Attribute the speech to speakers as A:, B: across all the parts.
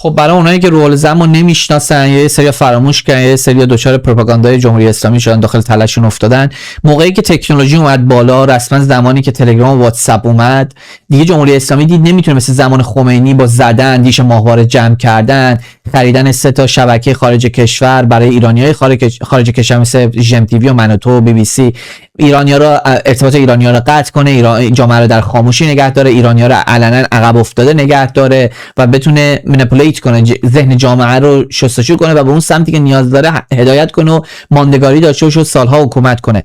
A: خب برای اونایی که رول زمو نمیشناسن، یه سری فراموش کردن، یه سری دچار پروپاگاندای جمهوری اسلامی شدن، داخل تلاشون افتادن. موقعی که تکنولوژی اومد بالا، رسما زمانی که تلگرام و واتساپ اومد، دیگه جمهوری اسلامی دید نمیتونه مثل زمان خمینی با زدن دیش ماهواره جمع کردن، خریدن 3 تا شبکه خارج کشور برای ایرانیای خارج کشور مثل جم تیوی و منوتو و بی بی سی، ایرانی‌ها رو ارتباط ایرانی‌ها رو قطع کنه، جامعه رو در خاموشی نگه داره، ایرانی‌ها رو علنا عقب افتاده نگه داره و بتونه منیپولیت کنه، ذهن جامعه رو شستشو کنه و به اون سمتی که نیاز داره هدایت کنه و ماندگاری داشته باشه و سالها حکومت کنه.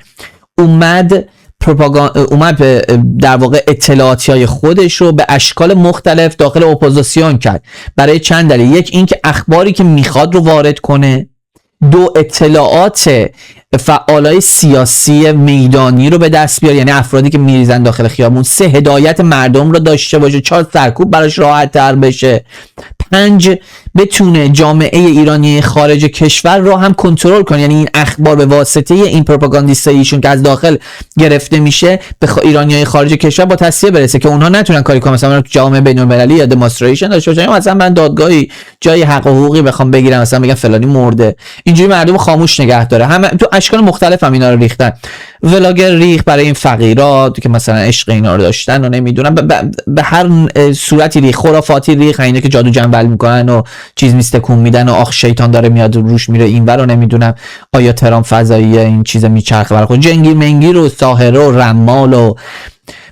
A: اومد در واقع اطلاعاتیای خودش رو به اشکال مختلف داخل اپوزیسیون کرد برای چند دلیل. یک، این که اخباری که میخواد رو وارد کنه. 2، اطلاعات فعالای سیاسی میدانی رو به دست بیاره، یعنی افرادی که میریزن داخل خیابون. 3، هدایت مردم رو داشته باشه. 4، سرکوب براش راحت تر بشه. 5، بتونه جامعه ایرانی خارج کشور رو هم کنترل کنه، یعنی این اخبار به واسطه این پروپاگاندیستایشون که از داخل گرفته میشه به ایرانیای خارج کشور با تصفیه برسه که اونها نتونن کاری کنن، مثلا جامعه بین‌المللی یا دمونستریشن داشته باشن، مثلا من دادگاهی جای حق و حقوقی بخوام بگیرم، مثلا بگم فلانی مرده، اینجوری مردم خاموش نگه داره. همه تو اشکال مختلف هم اینا رو ریختن. ولاگر ریخ برای این فقیرات که مثلا عشق اینا رو داشتن و نمیدونم، به هر صورتی ریخ، خرافاتی ریخ، اینا که جادو جنبل میکنن و چیز میستکون میدن و آخ شیطان داره میاد روش میره اینور و نمیدونم آیا ترام فضاییه، این چیز میچرخه برای خود، جنگیر منگیر و ساحره و رمال و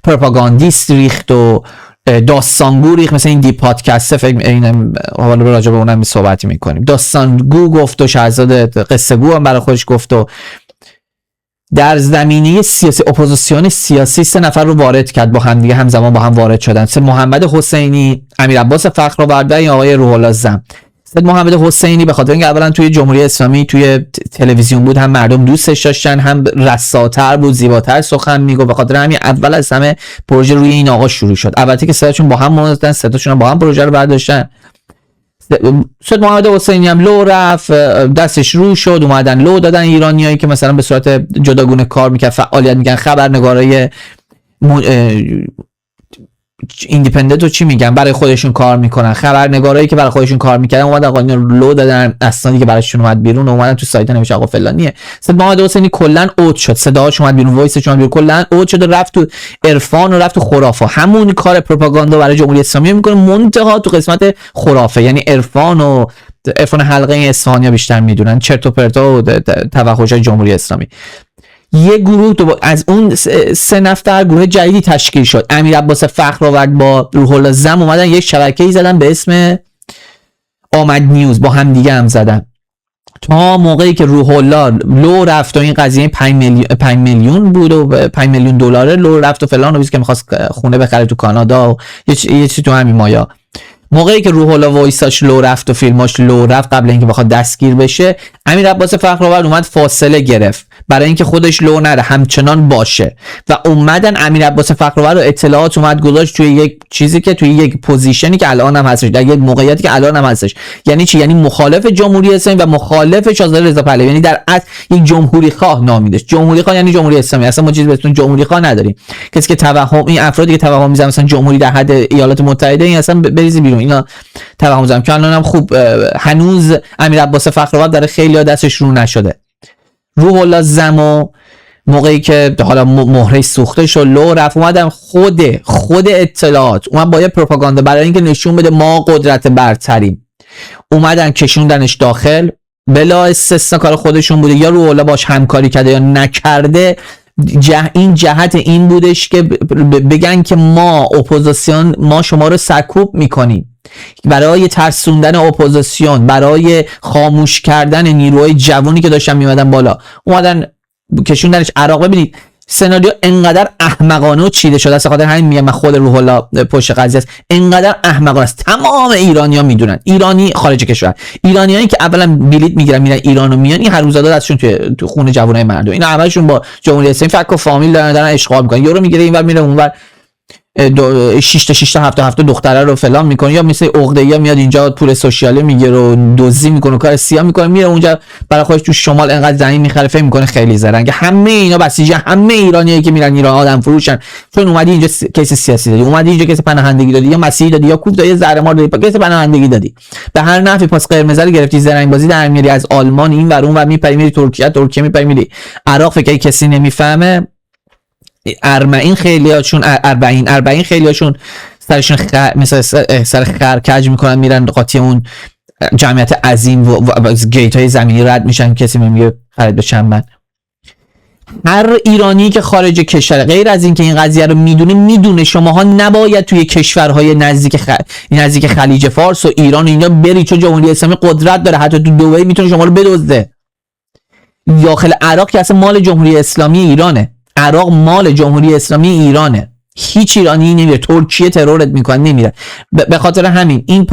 A: پروپاگاندیست ریخت و داستانگو ریخت. مثلا این دی پادکست فکر اینم حالا راجع به اونم صحبتی میکنیم. داستانگو گفت و شهزاده قصه گو هم برای خودش گفت و در زمینه سیاسی اپوزیسیون سیاسی 3 نفر رو وارد کرد با هم دیگه، همزمان با هم وارد شدن. سید محمد حسینی، امیر عباس فخرآورده، این آقای روح الله زم. سید محمد حسینی به خاطر اینکه اولا توی جمهوری اسلامی توی تلویزیون بود، هم مردم دوستش داشتن، هم رساتر بود، زیباتر سخن میگفت، به خاطر همین اول از همه پروژه روی این آقا شروع شد. البته که 3 تاشون با هم موندن، 3 تاشون با هم پروژه رو برداشتن. سید محمد حسینی هم لو رفت، دستش رو شد، اومدن لو دادن ایرانیایی که مثلا به صورت جداگونه کار میکرد، فعالیت میکنن، خبرنگارای ایندیپندنت رو چی میگن، برای خودشون کار میکنن، خبرنگارایی که برای خودشون کار میکردن اومدن قانون رو لو دادن، اسنادی که براشون اومد بیرون اومدن تو سایت نوشته آقا فلانیه. سید محمد حسینی کلا اوت شد، صداش اومد بیرون، وایسش اومد بیرون، کلا اوت شد و رفت تو عرفان و رفت تو خرافه. همون کار پروپاگاندا برای جمهوری اسلامی میکنه، منتها تو قسمت خرافه، یعنی عرفان حلقه اصفهانیا بیشتر میدونن، چرت و پرتا و توحشات جمهوری اسلامی. یه گروه از اون 3 نفر گروه جدیدی تشکیل شد. امیر عباس فخرآورد با روح الله زم اومدن یک شبکه‌ای زدن به اسم آمد نیوز، با هم دیگه هم زدن تا موقعی که روح الله لو رفت و این قضیه 5 میلیون بود و 5 میلیون دلار لو رفت و فلان و بیز که می‌خواست خونه بخره تو کانادا و یه چیزی تو همین مایا. موقعی که روح الله وایساش لو رفت و فیلماش لو رفت، قبل اینکه بخواد دستگیر بشه، امیر عباس فخرآورد اومد فاصله گرفت برای اینکه خودش لو نره، همچنان باشه و اومدن امیر عباس فخرآورد و اطلاعات اومد گذاشت توی یک چیزی که توی یک پوزیشنی که الان هم هستش، در یک موقعیتی که الان هم هستش. یعنی چی؟ یعنی مخالف جمهوری اسلامی و مخالف شاهزاده رضا پهلوی، یعنی در اصل یک جمهوری خواه نامیدش. جمهوری خواه یعنی جمهوری اسلامی، اصلا ما چیزی به اسم جمهوری خواه نداریم. کسی که توهم، این افرادی که توهم میزنن مثلا جمهوری در حد ایالات متحده، این اصلا بریزی بیرون، اینا توهم میزنن که الان هم خوب هنوز امیر عباس فخرآورد در خیلی دستش رو نشده. روح الله زمو موقعی که حالا مهره سوخته شد لو رفت، اومدن خود اطلاعات اومد با یه پروپاگاندا برای اینکه نشون بده ما قدرت برتریم، اومدن کشوندنش داخل، بلا استثنا کار خودشون بوده، یا روح الله باش همکاری کرده یا نکرده. این جهت این بودش که بگن که ما اپوزیسیون، ما شما رو سرکوب میکنیم، برای ترسوندن اپوزیسیون، برای خاموش کردن نیروهای جوانی که داشتن میمدن بالا، اومدن کشوندنش عراق. ببینید سناریو انقدر احمقانه و چیده شده است، خاطر همین میگم من خود روح الله پشت قضیه است، انقدر احمقانه است. تمام ایرانی‌ها میدونن، ایرانی خارج کشور، ایرانیایی که اولا بلیط میگیرن میرن ایران و میان، این هر روزادا دستشون تو خون جوانای مردم، اینا همشون با جمهوری اسلامی فک و فامیل دارن اشغال میکنن، یورو میگیره اینور میره اونور. 6 تا 7 دختره رو فلان میکنه، یا مثل عقده‌ای میاد اینجا پول سوشیاله میگیره و دزدی میکنه، کار سیاه میکنه، میره اونجا برای خودش تو شمال انقدر زمین میخره، فکر میکنه خیلی زرنگه. همه اینا بسیج همه ایرانیایی که میرن ایران آدم فروشن، چون اومدی اینجا کیس سیاسی دادی، اومدی اینجا کیس پناهندگی دادی، یا مسیحی دادی، یا کوب دادی، یا زهر مار دادی، کیس پناهندگی دادی، به هر نحوی پاس قرمز رو گرفتی، زرنگ بازی در میاری، از آلمان این ور اون ور میپری، میری ترکیه میپری، میری عراق، فکر کسی نمیفهمه. اربعین خیلیاشون سرشون مثلا سر خر کج میکنن، میرن قاطی اون جمعیت عظیم و گیت های زمینی رد میشن، کسی میگه خرید بشن. من هر ایرانی که خارج کشور غیر از این که این قضیه رو میدونه شماها نباید توی کشورهای نزدیک خلیج فارس و ایران و اینا بری، چون جمهوری اسلامی قدرت داره، حتی تو دبی میتونه شما رو بدزده. داخل عراق که اصلا مال جمهوری اسلامی ایرانه، عراق مال جمهوری اسلامی ایرانه، هیچ ایرانی نمیره. ترکیه ترورت میکنه نمیره. به خاطر همین این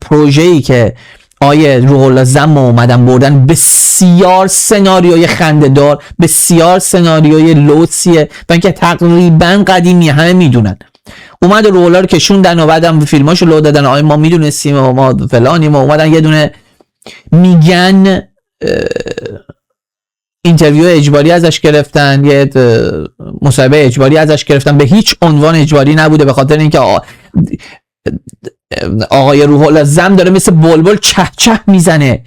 A: پروژه‌ای که آیه روح الله زم اومدن بردن، بسیار سناریوی خنده‌دار، بسیار سناریوی لوسیه و اینکه تقریبا قدیمیه، همه میدونن. اومد روح الله رو کشوندن و بعدم فیلماشو لو دادن، آیه ما میدونستیم و ما فلانیم، و اومدن یه دونه میگن اینترویو اجباری ازش گرفتن، یه مصاحبه اجباری ازش گرفتن، به هیچ عنوان اجباری نبوده، به خاطر اینکه آقای روح الله زم داره مثل بلبل چه چه میزنه،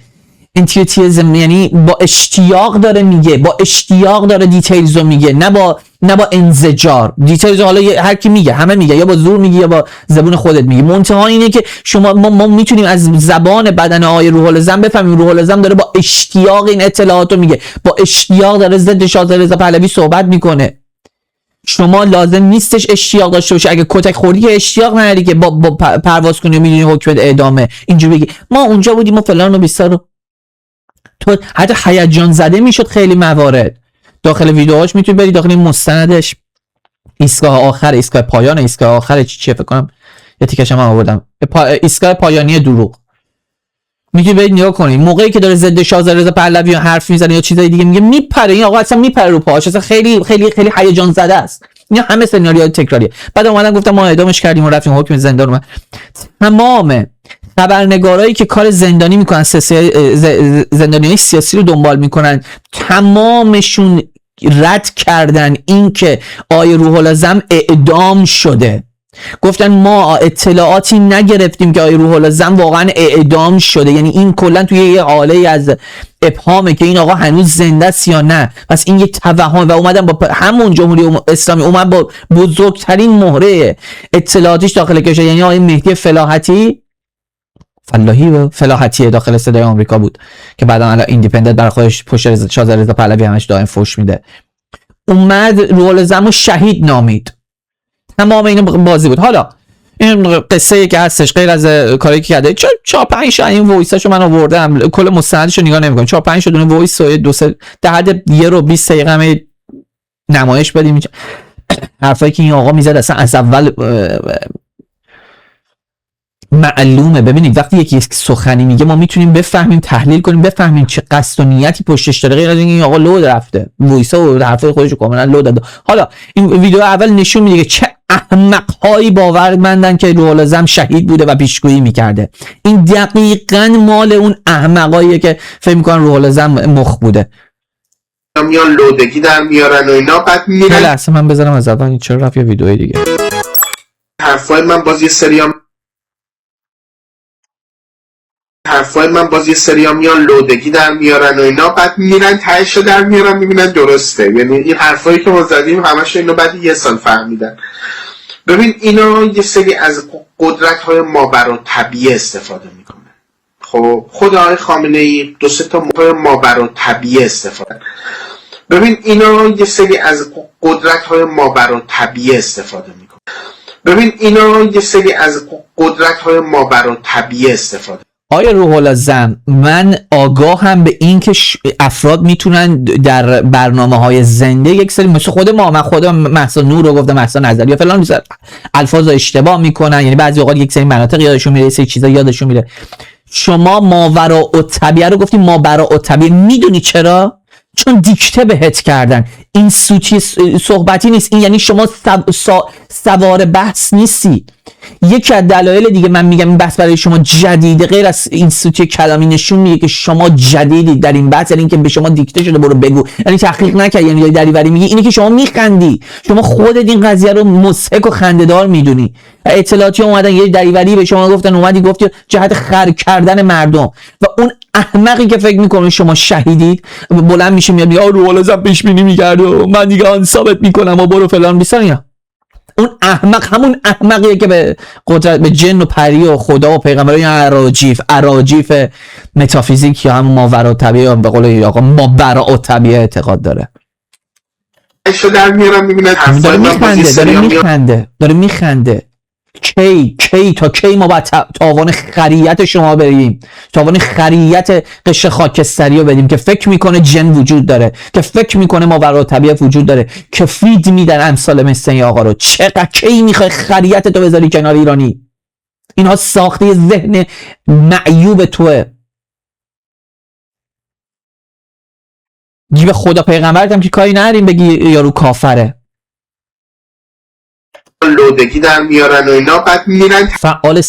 A: انتیوتیزم، یعنی با اشتیاق داره میگه، با اشتیاق داره دیتیلزو میگه، نه با انزجار. دیتیلز حالا هر کی میگه، همه میگه، یا با زور میگه یا با زبون خودت میگه. منتها اینه که ما میتونیم از زبان بدن آقای روح الله زم بفهمیم روح الله زم داره با اشتیاق این اطلاعاتو میگه، با اشتیاق داره ضد شاه رضا پهلوی صحبت میکنه. شما لازم نیستش اشتیاق داشته باشی، اگه کتک خوردی که اشتیاق نداری که با پرواز کنی و میدونی حکم اعدامه، اینجوری بگی ما اونجا بودیم و فلان و بیسار. تو حتی هیجان زده میشد خیلی موارد. داخل ویدیوهاش میتونی بری داخل این مستندش، ایستگاه آخر چی فکر کنم یه تیکش هم آوردم، ایستگاه پایانی دروغ، میگه برید نگاه کنید. موقعی که داره ضد شاه رضا پهلوی حرف میزنه یا چیزای دیگه میگه، میپره این آقا، اصلا میپره رو پاهاش، اصلا خیلی خیلی خیلی هیجان زده است. اینا همه سناریوهای تکراریه. بعد اومدن گفتم ما اعدامش کردیم و رفتیم حکم زندان اومد. تمام خبرنگارایی که کار زندانی میکنن، زندانیای سیاسی رو دنبال میکنن، تمامشون رد کردن این که آیه روح الله زم اعدام شده. گفتن ما اطلاعاتی نگرفتیم که آیه روح الله زم واقعا اعدام شده، یعنی این کلا توی یه حاله از ابهامه که این آقا هنوز زنده است یا نه. پس این یک توهم و اومدن با همون جمهوری اسلامی اومد با بزرگترین مهره اطلاعاتیش داخل کشور، یعنی آقای مهدی فلاحتی داخل صدای آمریکا بود که بعدا الان ایندیپندنت برای خودش پشت شاه رضا پهلوی همش دائم فوش میده، اومد روح الله زم شهید نامید. تمام اینا بازی بود. حالا این قصه که هستش غیر از کاری که کرده، 4-5 این وایساشو من آوردم، کل مستندشو نگاه نمی‌کنم، 4-5 دونه وایس و 2-3 در حد 1-20 دقیقه نمایش بدیم. حرفایی که این آقا میزد اصلا از اول معلومه. ببینید وقتی یکی سخنی میگه ما میتونیم بفهمیم، تحلیل کنیم، بفهمیم چه قصد و نیتی پشتش داره، غیر از این آقا لو رفته وایسا و حرفای خودشو کاملا لو داده. حالا این ویدیو اول نشون میده که چه احمق‌هایی باورمندن که روح الله زم شهید بوده و پیشگویی میکرده. این دقیقاً مال اون احمقاییه که فکر میکنن روح الله زم مخ بوده،
B: میان لودگی در میارن و اینا، بعد میرن.
A: لحظه من بذارم از اول، چرا رفت یه ویدیوی دیگه.
B: حرفای من باز یه سریا میان لودگی در میارن و اینا، بعد میرن تهش در میارن میبینن درسته. یعنی این حرفایی که ما زدیم همش اینو بعد یه سال فهمیدن. ببین اینا یه سری از قدرت‌های مابرالطبیعه استفاده میکنن. خب خود آقای خامنه‌ای 2-3 تا مابرالطبیعه استفاده. ببین اینا یه سری از قدرت‌های مابرالطبیعه استفاده میکنن.
A: آیا روح الله زم، من آگاهم به این که افراد میتونن در برنامه‌های زنده یک سری مثل خود ما، من خودم مهسا نور رو گفتم، مهسا نظری یا فلان الفاظ اشتباه میکنن، یعنی بعضی اوقات یک سری مناطق یادشون میره، سری چیزا یادشون میره. شما ماوراءالطبیعه رو گفتیم، ماوراءالطبیعه میدونی چرا؟ چون دیکته بهت کردن. این سوتی صحبتی نیست، این یعنی شما سوار بحث نیستی. یکی از دلایل دیگه من میگم این بحث برای شما جدیده، غیر از این سوتی کلامی نشون میده که شما جدیدید در این بحث، یعنی اینکه به شما دیکته شده برو بگو، یعنی تحقیق نکردی، یعنی دریوری میگی، اینه که شما میخندی، شما خودت این قضیه رو مضحک و خنده‌دار میدونی. اطلاعاتی اومدن یه دریوری به شما گفتن، اومدی گفتی جهت خر کردن مردم، و اون احمقی که فکر میکنه شما شهیدید بلند میشه میاد یا رو بالازم پیش بینی میکرد و من دیگه آن ثابت میکنم و برو فلان بیسان. اون احمق همون احمقیه که به قدرت، به جن و پری و خدا و پیغمبر یا اراجیف متافیزیک یا همون ماوراءالطبیعه یا به قول آقا مابرائالطبیعه اعتقاد داره.
B: در میارم میبینن
A: داره میخنده. کی تا کی ما باید تاوان خریت شما بریم، تاوان خریت قشر خاکستری رو بدیم که فکر میکنه جن وجود داره، که فکر میکنه ماوراءالطبیعه وجود داره، که فید میدن امثال مثل این آقا رو. چقدر کی میخوای خریت تو بذاری کنار ایرانی؟ اینها ساخته ذهن معیوب توه. گیب خدا پیغمبرت هم که کاری نداریم بگی یارو کافره.
B: لودگی در میارن و اینا، بعد میرن
A: فعال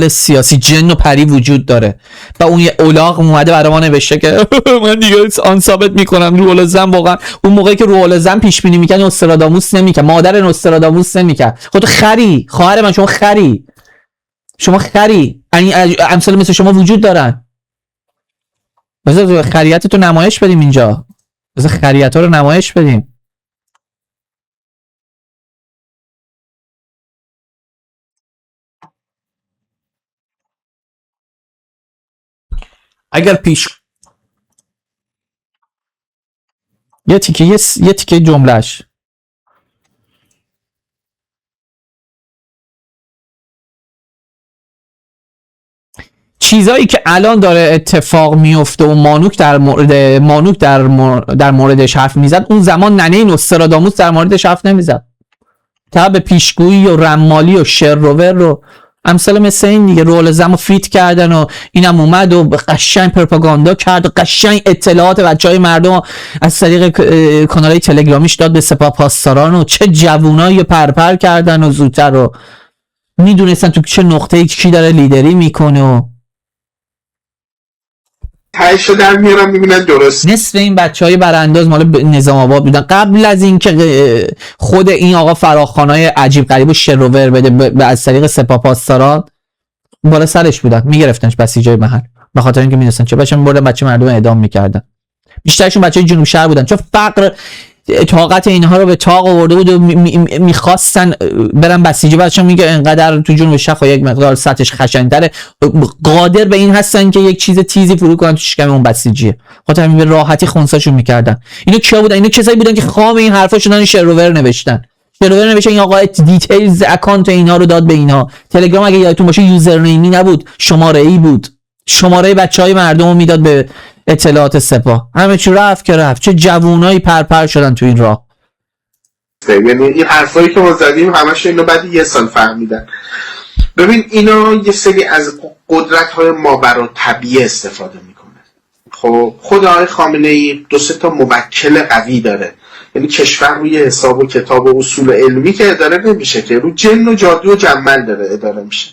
A: سیاسی جن و پری وجود داره و اون یه الاغ اومده برای ما نوشته که من دیگه آن ثابت میکنم روح الزم. واقعا اون موقعی که روح الزم پیش بینی میکنه نوستراداموس نمیکنه، مادر نوستراداموس نمیکنه. خودت خری، خواهر من، شما خری امثال مثل شما وجود دارن. بذار خریت تو نمایش بدیم اینجا، بذار خریت رو نمایش بدیم. اگر پیش یه تیکه جملهش چیزایی که الان داره اتفاق میفته و مانوک در موردش حرف میزد، اون زمان ننه نوستراداموس در موردش حرف نمیزد. تا به پیشگویی و رمالی و شروور رو امثال مثل این دیگه رول زمو فیت کردن و اینم اومد و قشنگ پروپاگاندا کرد و قشنگ اطلاعات بچهای مردم از طریق کانالای تلگرامیش داد به سپاه پاسداران و چه جوونایی پرپر کردن و زودتر رو میدونستن تو چه نقطه‌ای کی داره لیدری میکنه و
B: تایشو در میارم میبینن درست.
A: نصف این بچهای برانداز مال نظام آباد بودن قبل از اینکه خود این آقا فراخوانای عجیب غریب و شروور بده از طریق سپاه پاسداران بالا سرش بودن، میگرفتنش بسیجای محل به خاطر اینکه میدونستن چه بچه میبردن بچه مردم اعدام میکردن. بیشترشون بچهای جنوب شهر بودن چون فقر طاقت اینها رو به طاق آورده بود و میخواستن برن بسیجی. بچه میگه انقدر تو جنوب شهر یک مقدار سطحش خشن‌تره، قادر به این هستن که یک چیز تیزی فرو کنن تو شکم اون بسیجیه، خاطر همین به راحتی خونساشون میکردن. اینو کیا بودن؟ اینو کسایی بودن که خام این حرفا شدن شروور نوشتن. این آقا دیتیلز اکانت اینا رو داد به اینا. تلگرام اگه یادتون باشه یوزرنیمی نبود، شماره‌ای بود، شماره بچهای مردم رو میداد به اطلاعات سپاه. همه چی رفت که رفت. چه جوونایی پرپر شدن تو این راه.
B: یعنی این حرفایی که ما زدیم همش اینو بعد یه سال فهمیدن. ببین اینا یه سری از قدرت‌های ماوراءالطبیعه استفاده میکنه. خب خود آقای خامنه‌ای 2-3 تا موکل قوی داره. یعنی کشور روی حساب و کتاب و اصول علمی که اداره نمیشه، که رو جن و جادو و جمل داره اداره میشه.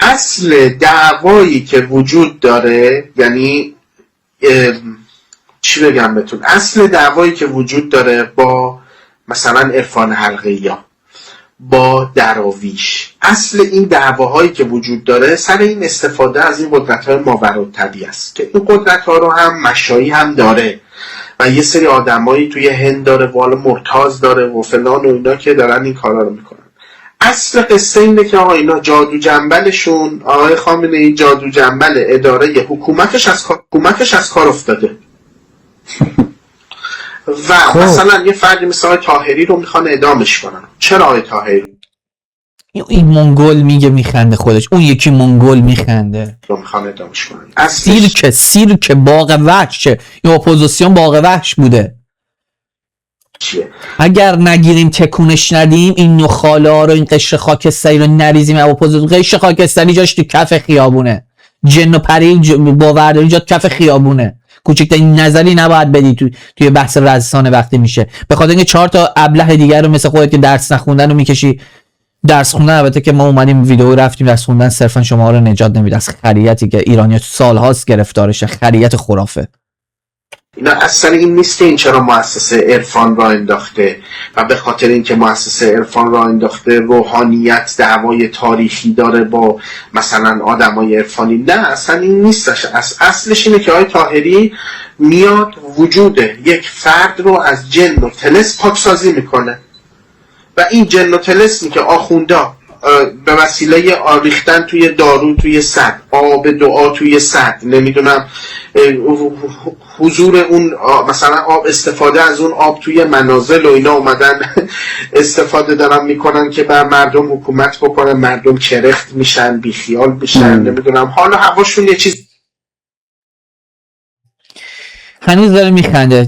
B: اصل دعوایی که وجود داره، یعنی چی بگم بهتون، اصل دعوایی که وجود داره با مثلا عرفان حلقه‌ای یا با دراویش، اصل این دعواهایی که وجود داره سر این استفاده از این قدرت‌های ماوراءالطبیعه است که این قدرت‌ها رو هم مشایی هم داره و یه سری آدمایی توی هند داره و حالا مرتاز داره و فلان و اینا که دارن این کارا رو میکنن. اصل قصه اینه که آقا اینا جادو جنبلشون، آقای خامنه‌ای جادو جنبل اداره حکومتش از کار افتاده و مثلا یه فردی مثل آقای طاهری رو میخوان اعدامش کنن. چرا آقای طاهری؟
A: این منگول میگه میخنده خودش، اون یکی منگول میخنده
B: رو میخوان اعدامش کنن.
A: سیرک باغ وحش، این اپوزیسیون باغ وحش بوده.
B: چیه؟
A: اگر نگیریم تکونش ندیم این نخاله ها رو، این قشر خاکستری رو نریزیم، اپوزیسیون قشر خاکستری جاش تو کف خیابونه، جن و پری باورداری جا کف خیابونه، کوچکترین نظری نباید بدی توی بحث رسانه وقتی میشه، به خاطر اینکه 4 تا ابله دیگر رو مثل خودت که درس نخوندن رو میکشی. درس خوندن البته که ما اومدیم ویدیو رفتیم درس خوندن صرفا شما رو نجات نمیده از خریتی که ایرانی‌ها سال‌هاست گرفتارشه، خریت خرافه.
B: اینا اصلا این نیست که این چرا مؤسسه عرفان را انداخته و به خاطر اینکه مؤسسه عرفان را انداخته روحانیت دعوای تاریخی داره با مثلا آدمای عرفانی. نه اصلا این نیستش. اصلش اینه که آقای طاهری میاد وجود یک فرد رو از جن و طلسم پاکسازی میکنه و این جن و طلسمی که آخوندا به وسیله ریختن توی دارو توی سد، آب دعا توی سد، نمیدونم حضور اون مثلا آب، استفاده از اون آب توی منازل و اینا اومدن استفاده دارن میکنن که بر مردم حکومت بکنن، مردم چرخت میشن، بیخیال میشن، نمیدونم حالا هواشون یه چیز.
A: هنوز داره میخنده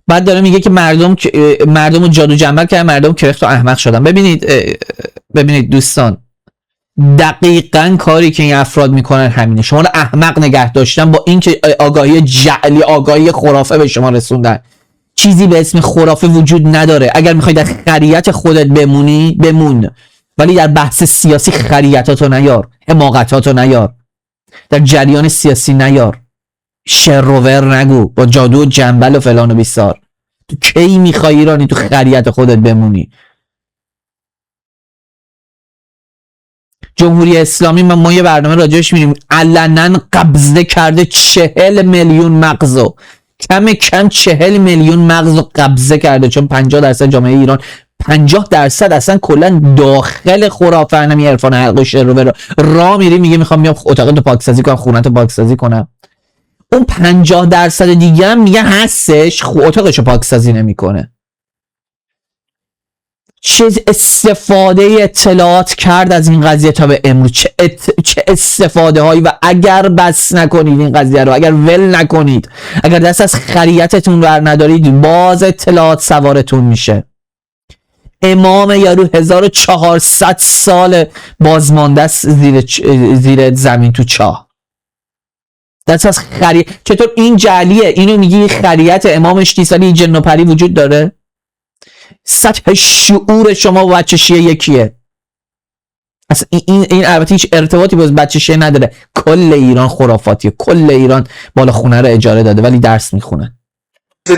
A: بعد داره میگه که مردم رو جادو جنبل کردن، مردم کرخت و احمق شدن. ببینید دوستان، دقیقاً کاری که این افراد میکنن همینه. شما رو احمق نگه داشتن با اینکه آگاهی جعلی، آگاهی خرافه به شما رسوندن. چیزی به اسم خرافه وجود نداره. اگر میخوای در خریت خودت بمونی بمون، ولی در بحث سیاسی خریتاتو نیار، حماقتاتو نیار، در جریان سیاسی نیار، شروور نگو با جادو و جنبل و فلان و بیسار. تو کی میخوای ایرانی تو خریت خودت بمونی؟ جمهوری اسلامی ما یه برنامه راجعش میریم علنا قبضه کرده 40 میلیون مغزو، کم 40 میلیون مغزو قبضه کرده، چون 50% جامعه ایران 50% اصلا کلا داخل خرافه انمی عرفان حلق و شروور را میری میگه میخوام میام اتاقتو پاکسازی کنم، خونتو پاکسازی کنم. اون 50% دیگه هم میگه هستش اتاقشو پاکسازی نمیکنه. چه استفاده اطلاعات کرد از این قضیه تا به امروز، چه استفاده هایی، و اگر بس نکنید این قضیه رو، اگر ول نکنید، اگر دست از خریتتون بر ندارید، باز اطلاعات سوارتون میشه. امام یارو 1400 سال بازمانده است زیر زمین تو چاه. دست از چطور این جعلیه؟ اینو میگی خریت امامش نیست ولی جن و پری وجود داره؟ سطح شعور شما و بچه شیعه یکیه. اصلا این البته هیچ ارتباطی با بچه شیعه نداره. کل ایران خرافاتیه، کل ایران بالا خونه رو اجاره داده ولی درس میخونه.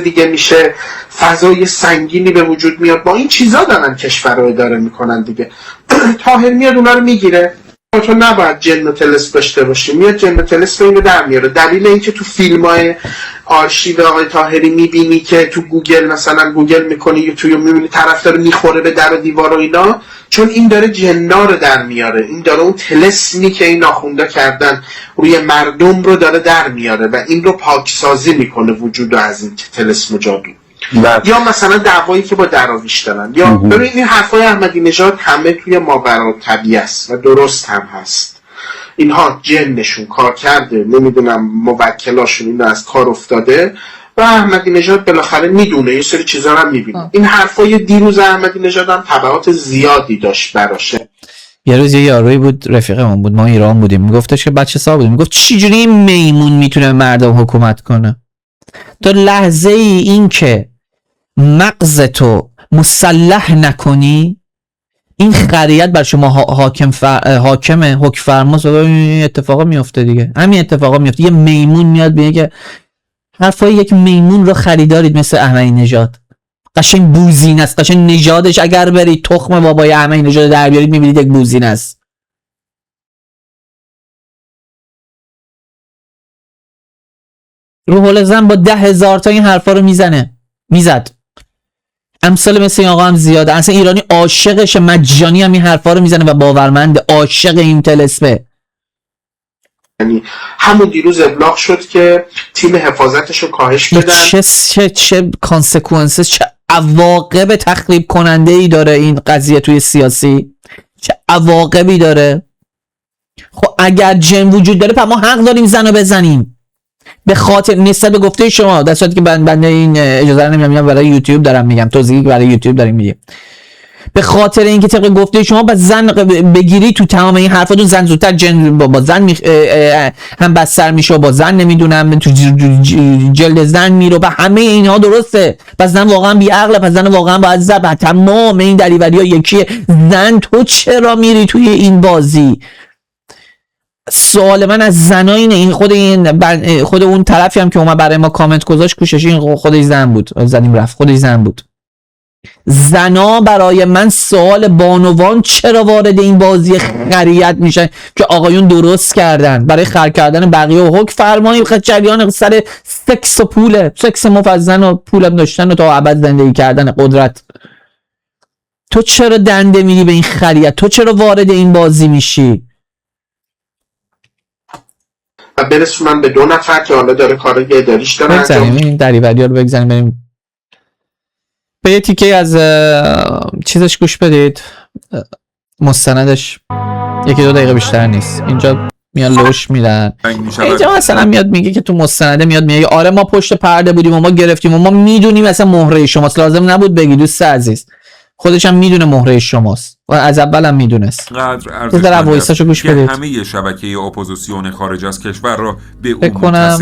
B: دیگه میشه فضای سنگینی به وجود میاد. با این چیزا دارن کشور رو اداره میکنن دیگه. طاهر میاد اونا رو میگیره. تو نباید جن و طلسم داشته باشی، میاد جن و طلسم اینو در میاره. دلیل اینکه تو فیلم‌های آرشیو آقای طاهری میبینی که تو گوگل مثلا گوگل میکنی یوتیوب میبینی طرف داره میخوره به در و دیوار و اینا، چون این داره جنا رو در میاره، این داره اون طلسمی که این آخوندا کردن روی مردم رو داره در میاره و این رو پاکسازی میکنه وجود از این طلسم و جادو. یا مثلا دعوایی که با دراویش دارن، یا ببین این حرفای احمدی نژاد همه توی ماورالطبیعه است و درست هم هست. اینها جنشون کار کرده، نمیدونم موکلاشون اینو از کار افتاده و احمدی نژاد بالاخره میدونه یه سری چیزا هم میبینه. این حرفای دیروز احمدی نژاد هم تبعات زیادی داشت براشه.
A: یه روز یه یارویی بود رفیقمون بود، ما ایران بودیم، میگفتش که بچه سال بودیم، میگفت چجوری این میمون میتونه مردم حکومت کنه؟ تو لحظه ای این که مغزتو مسلح نکنی، این خریت بر شما حاکم فرماست و این اتفاقا میفته دیگه. همین اتفاقا میفته. یه میمون میاد میگه که حرفای یک میمون رو خریدارید مثل احمدی نژاد. قشنگ بوزین است، قشنگ نژادش اگر برید تخم بابای احمدی نژاد در بیارید میبینید یک بوزین است. روح الزن با 10,000 تا این حرفا رو میزد. امثال مثل این آقا هم زیاده. اصلا ایرانی عاشقش، مجانی هم این حرفا رو میزنه و باورمند، عاشق این طلسمه.
B: یعنی همون دیروز ابلاغ شد که تیم حفاظتش رو کاهش بدن.
A: چه کانسکوئنسز، چه عواقب تخریب کننده ای داره این قضیه توی سیاسی، چه عواقبی داره. خب اگر جن وجود داره پس ما حق داریم زن رو بزنیم. به خاطر نسبت به گفته شما، در صورتی که بنده این اجازه رو نمیدم، برای یوتیوب دارم میگم، توضیحی برای یوتیوب داریم میگیم. به خاطر اینکه طبق گفته شما با زن بگیری تو تمام این حرفاتون زن زودتر جن با زن هم بستر میشه و با زن نمیدونم تو جلد زن میره و همه اینها درسته. پس زن واقعا بی عقله، پس زن واقعا باید زد. تمام این دریوری ها یکیه. زن تو چرا میری توی این بازی؟ سوال من از زنا اینه. این خود اون طرفی هم که اومد برای ما کامنت گذاشت کوشش این خودش زن بود، زدیم رفت، خودش زن بود. زنا برای من سوال بانوان چرا وارد این بازی خریت میشن که آقایون درست کردن برای خر کردن بقیه و حکم فرماییم جریان سر سکس و پوله، سکس مفزن و پولم داشتن و تا ابد زندگی کردن قدرت. تو چرا دنده میری به این خریت؟ تو چرا وارد این بازی میشی؟
B: برسون من به 2 نفر که حالا داره کار اداریش داره
A: بگذاریم این دریوری‌ها رو بگذاریم بریم به یه تیکه از چیزش گوش بدید. مستندش 1-2 دقیقه بیشتر نیست. اینجا میاد لوش میدن. اینجا مثلا میاد میگه که تو مستنده میاد میگه آره ما پشت پرده بودیم و ما گرفتیم و ما میدونیم اصلا مهره شماست، لازم نبود بگی دوست عزیز. خودش هم میدونه مهره شماست و از اول هم میدونست.
C: قدر وایساشو گوش بدید. همه شبکه اپوزیسیون خارج از کشور را به اون
A: بکنم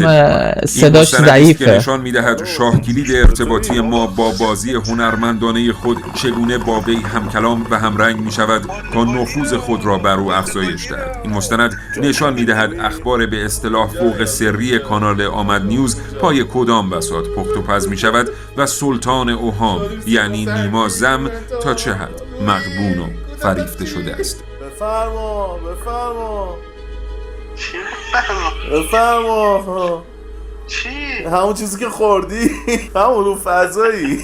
A: صداش ضعیفه.
C: که نشان میدهد شاه کلید ارتباطی ما با بازی هنرمندانه خود چگونه با وی همکلام و همرنگ میشود تا نفوذ خود را بر او افزایش دهد. این مستند نشان میدهد اخبار به اصطلاح فوق سری کانال آمد نیوز پای کدام بساط پخت و پز میشود و سلطان اوهام یعنی نیما زم تا چه حد مغبون و فریفته شده است.
D: بفرما چی؟ همون چیزی که خوردی؟ همون رو فضایی.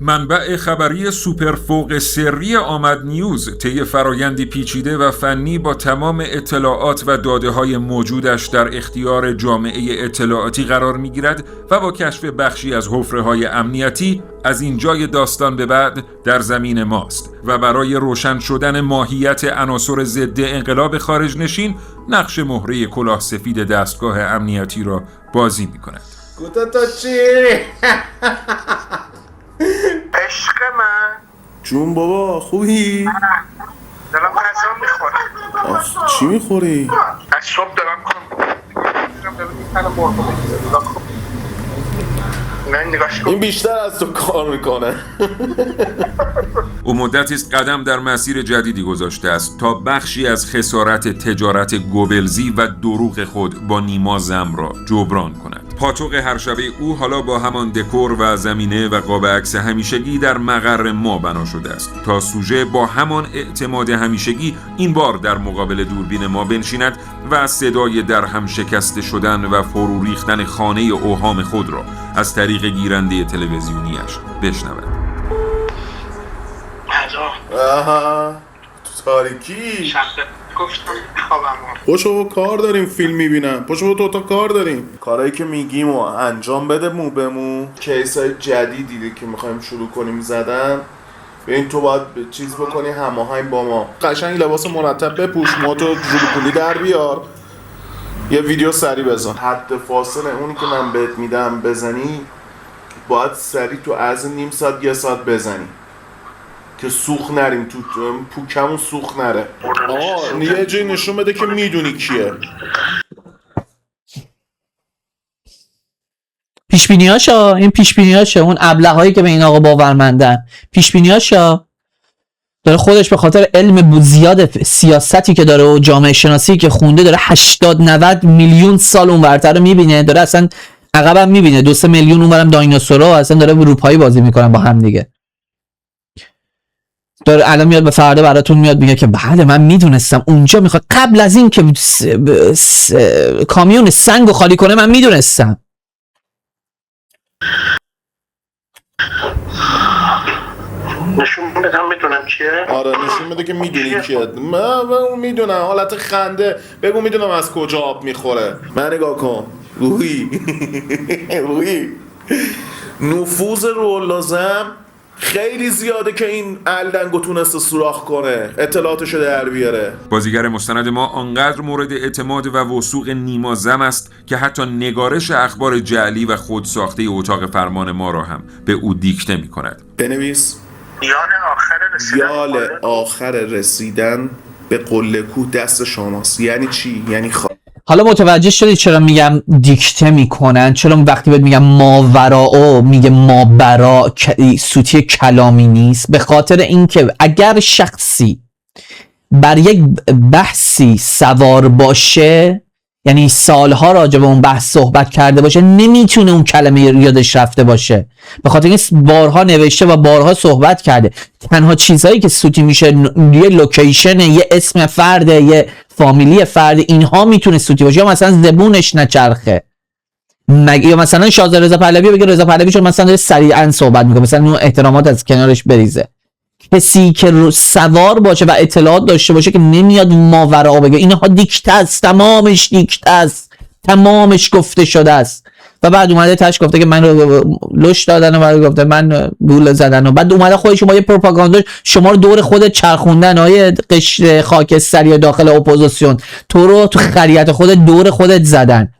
C: منبع خبری سوپر فوق سری آمد نیوز طی فرایندی پیچیده و فنی با تمام اطلاعات و داده‌های موجودش در اختیار جامعه اطلاعاتی قرار می‌گیرد و با کشف بخشی از حفره‌های امنیتی از این جای داستان به بعد در زمین ماست و برای روشن شدن ماهیت عناصر ضد انقلاب خارج نشین نقش مهره کلاه سفید دستگاه امنیتی را بازی می‌کند.
D: گوتا تا چی؟
B: عشق من
D: جون بابا خوبی؟
B: دارم غذا میخورم.
D: چی میخوری؟
B: از صبح دارم
D: این بیشتر از تو کار میکنه.
C: او مدتی است قدم در مسیر جدیدی گذاشته است تا بخشی از خسارت تجارت گوبلزی و دروغ خود با نیما زم را جبران کند. پاتوق هر شبه او حالا با همان دکور و زمینه و قاب عکس همیشگی در مقر ما بنا شده است تا سوژه با همان اعتماد همیشگی این بار در مقابل دوربین ما بنشیند و صدای در هم شکسته شدن و فرو ریختن خانه اوهام خود را از طریق گیرنده تلویزیونیش بشنود.
D: آها تو تاریکی
B: شب گفتم خوابم
D: پشو کار داریم، فیلم میبینم. پشو تو کار داریم، کارهایی که میگیم و انجام بده مو به مو. کیسای جدیدی که میخوایم شروع کنیم زدن ببین تو باید چیز بکنی هماهنگ با ما. قشنگ لباس مرتب بپوش، موتو جلوپولی در بیار، یه ویدیو سری بزن. حد فاصله اونی که من بهت میدم بزنی باید سری تو از نیم ساعت 1 ساعت بزنی که سوخ نریم، تو پوکمون سوخ نره. یه جایی نشون بده که میدونی کیه.
A: پیشبینیاشا، این پیشبینیاشا، اون ابله‌هایی که به این آقا باورمندن، پیشبینیاشا داره خودش به خاطر علم زیاد سیاستی که داره و جامعه شناسی که خونده داره 80-90 میلیون سال اونورتر رو میبینه، داره اصلا عقبم میبینه 2-3 میلیون اونورم دایناسورها اصلا داره اروپایی بازی میکنن با هم دیگه. داره الان میاد به فردا براتون میاد میگه که بله من میدونستم اونجا میخواد قبل از این که کامیون سنگو خالی کنه من میدونستم.
B: نشون بدم میدونم کیه؟
D: آره نشون بده که میدونی کیه. من میدونم، حالت خنده بگو میدونم از کجا آب میخوره. من نگاه کن روحی روحی نفوذ رول لازم خیلی زیاده که این الدنگو تونسته سوراخ کنه، اطلاعاتشو در بیاره.
C: بازیگر مستند ما آنقدر مورد اعتماد و وثوق نیما زم است که حتی نگارش اخبار جعلی و خودساخته اتاق فرمان ما را هم به او دیکته می کند.
D: بنویس
B: یان آخر
D: یال آخر رسیدن به قله کوه دست شماست. یعنی چی؟ یعنی
A: حالا متوجه شدید چرا میگم دیکته میکنن؟ چرا وقتی بهت میگم ماوراء میگه مابرا سوتی کلامی نیست؟ به خاطر اینکه اگر شخصی بر یک بحثی سوار باشه، یعنی سالها راجع به اون بحث صحبت کرده باشه، نمیتونه اون کلمه یادش رفته باشه، به خاطر اینکه بارها نوشته و بارها صحبت کرده. تنها چیزهایی که سوتی میشه یه لوکیشن، یه اسم فرد، یه فامیلی فرد، اینها میتونه سوتی باشه. یا مثلا زبونش نچرخه، یا مثلا شازده رضا پهلوی بگه رضا پهلوی چون مثلا داره سریعا صحبت میکنه، مثلا اون احترامات از کنارش بریزه. کسی که سوار باشه و اطلاعات داشته باشه که نمیاد ماوراء بگه. اینها دیکته است، تمامش دیکته است، تمامش گفته شده است. و بعد اومده تاش گفته که من رو لش دادن و بعد گفته من گول زدن و بعد اومده خودش با یه پروپاگاندا شما رو دور خودت چرخوندن. های قشر خاکستری داخل اپوزیسیون تو رو تو خریت خودت دور خودت زدن.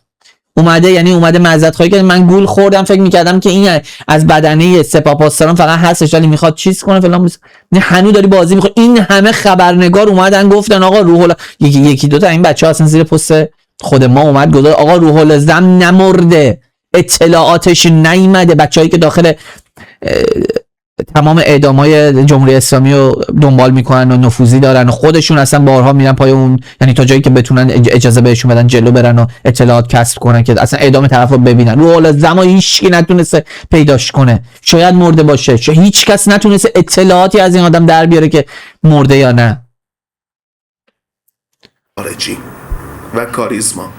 A: اومده معذرت خواهی که من گول خوردم، فکر میکردم که این از بدنه سپاهپاسداران فقط هستش ولی میخواد چیز کنه فلان. نه هنوز داری بازی میخواد. این همه خبرنگار اومدن گفتن آقا روح الله، یکی دو تا این بچه‌ها اصلا زیر پست خود ما اومد گفت آقا روح الله زم نمرده، اطلاعاتش نیومده. بچه‌هایی که داخل تمام اعدامای جمهوری اسلامی رو دنبال میکنن و نفوذی دارن و خودشون اصلا بارها میرن پای اون، یعنی تا جایی که بتونن اجازه بهشون بدن جلو برن و اطلاعات کسب کنن که اصلا اعدام طرف رو ببینن. رو حال زمان هیچکی نتونسته پیداش کنه، شاید مرده باشه، هیچ کس نتونسته اطلاعاتی از این آدم در بیاره که مرده یا نه.
D: خارجی و کاریزما.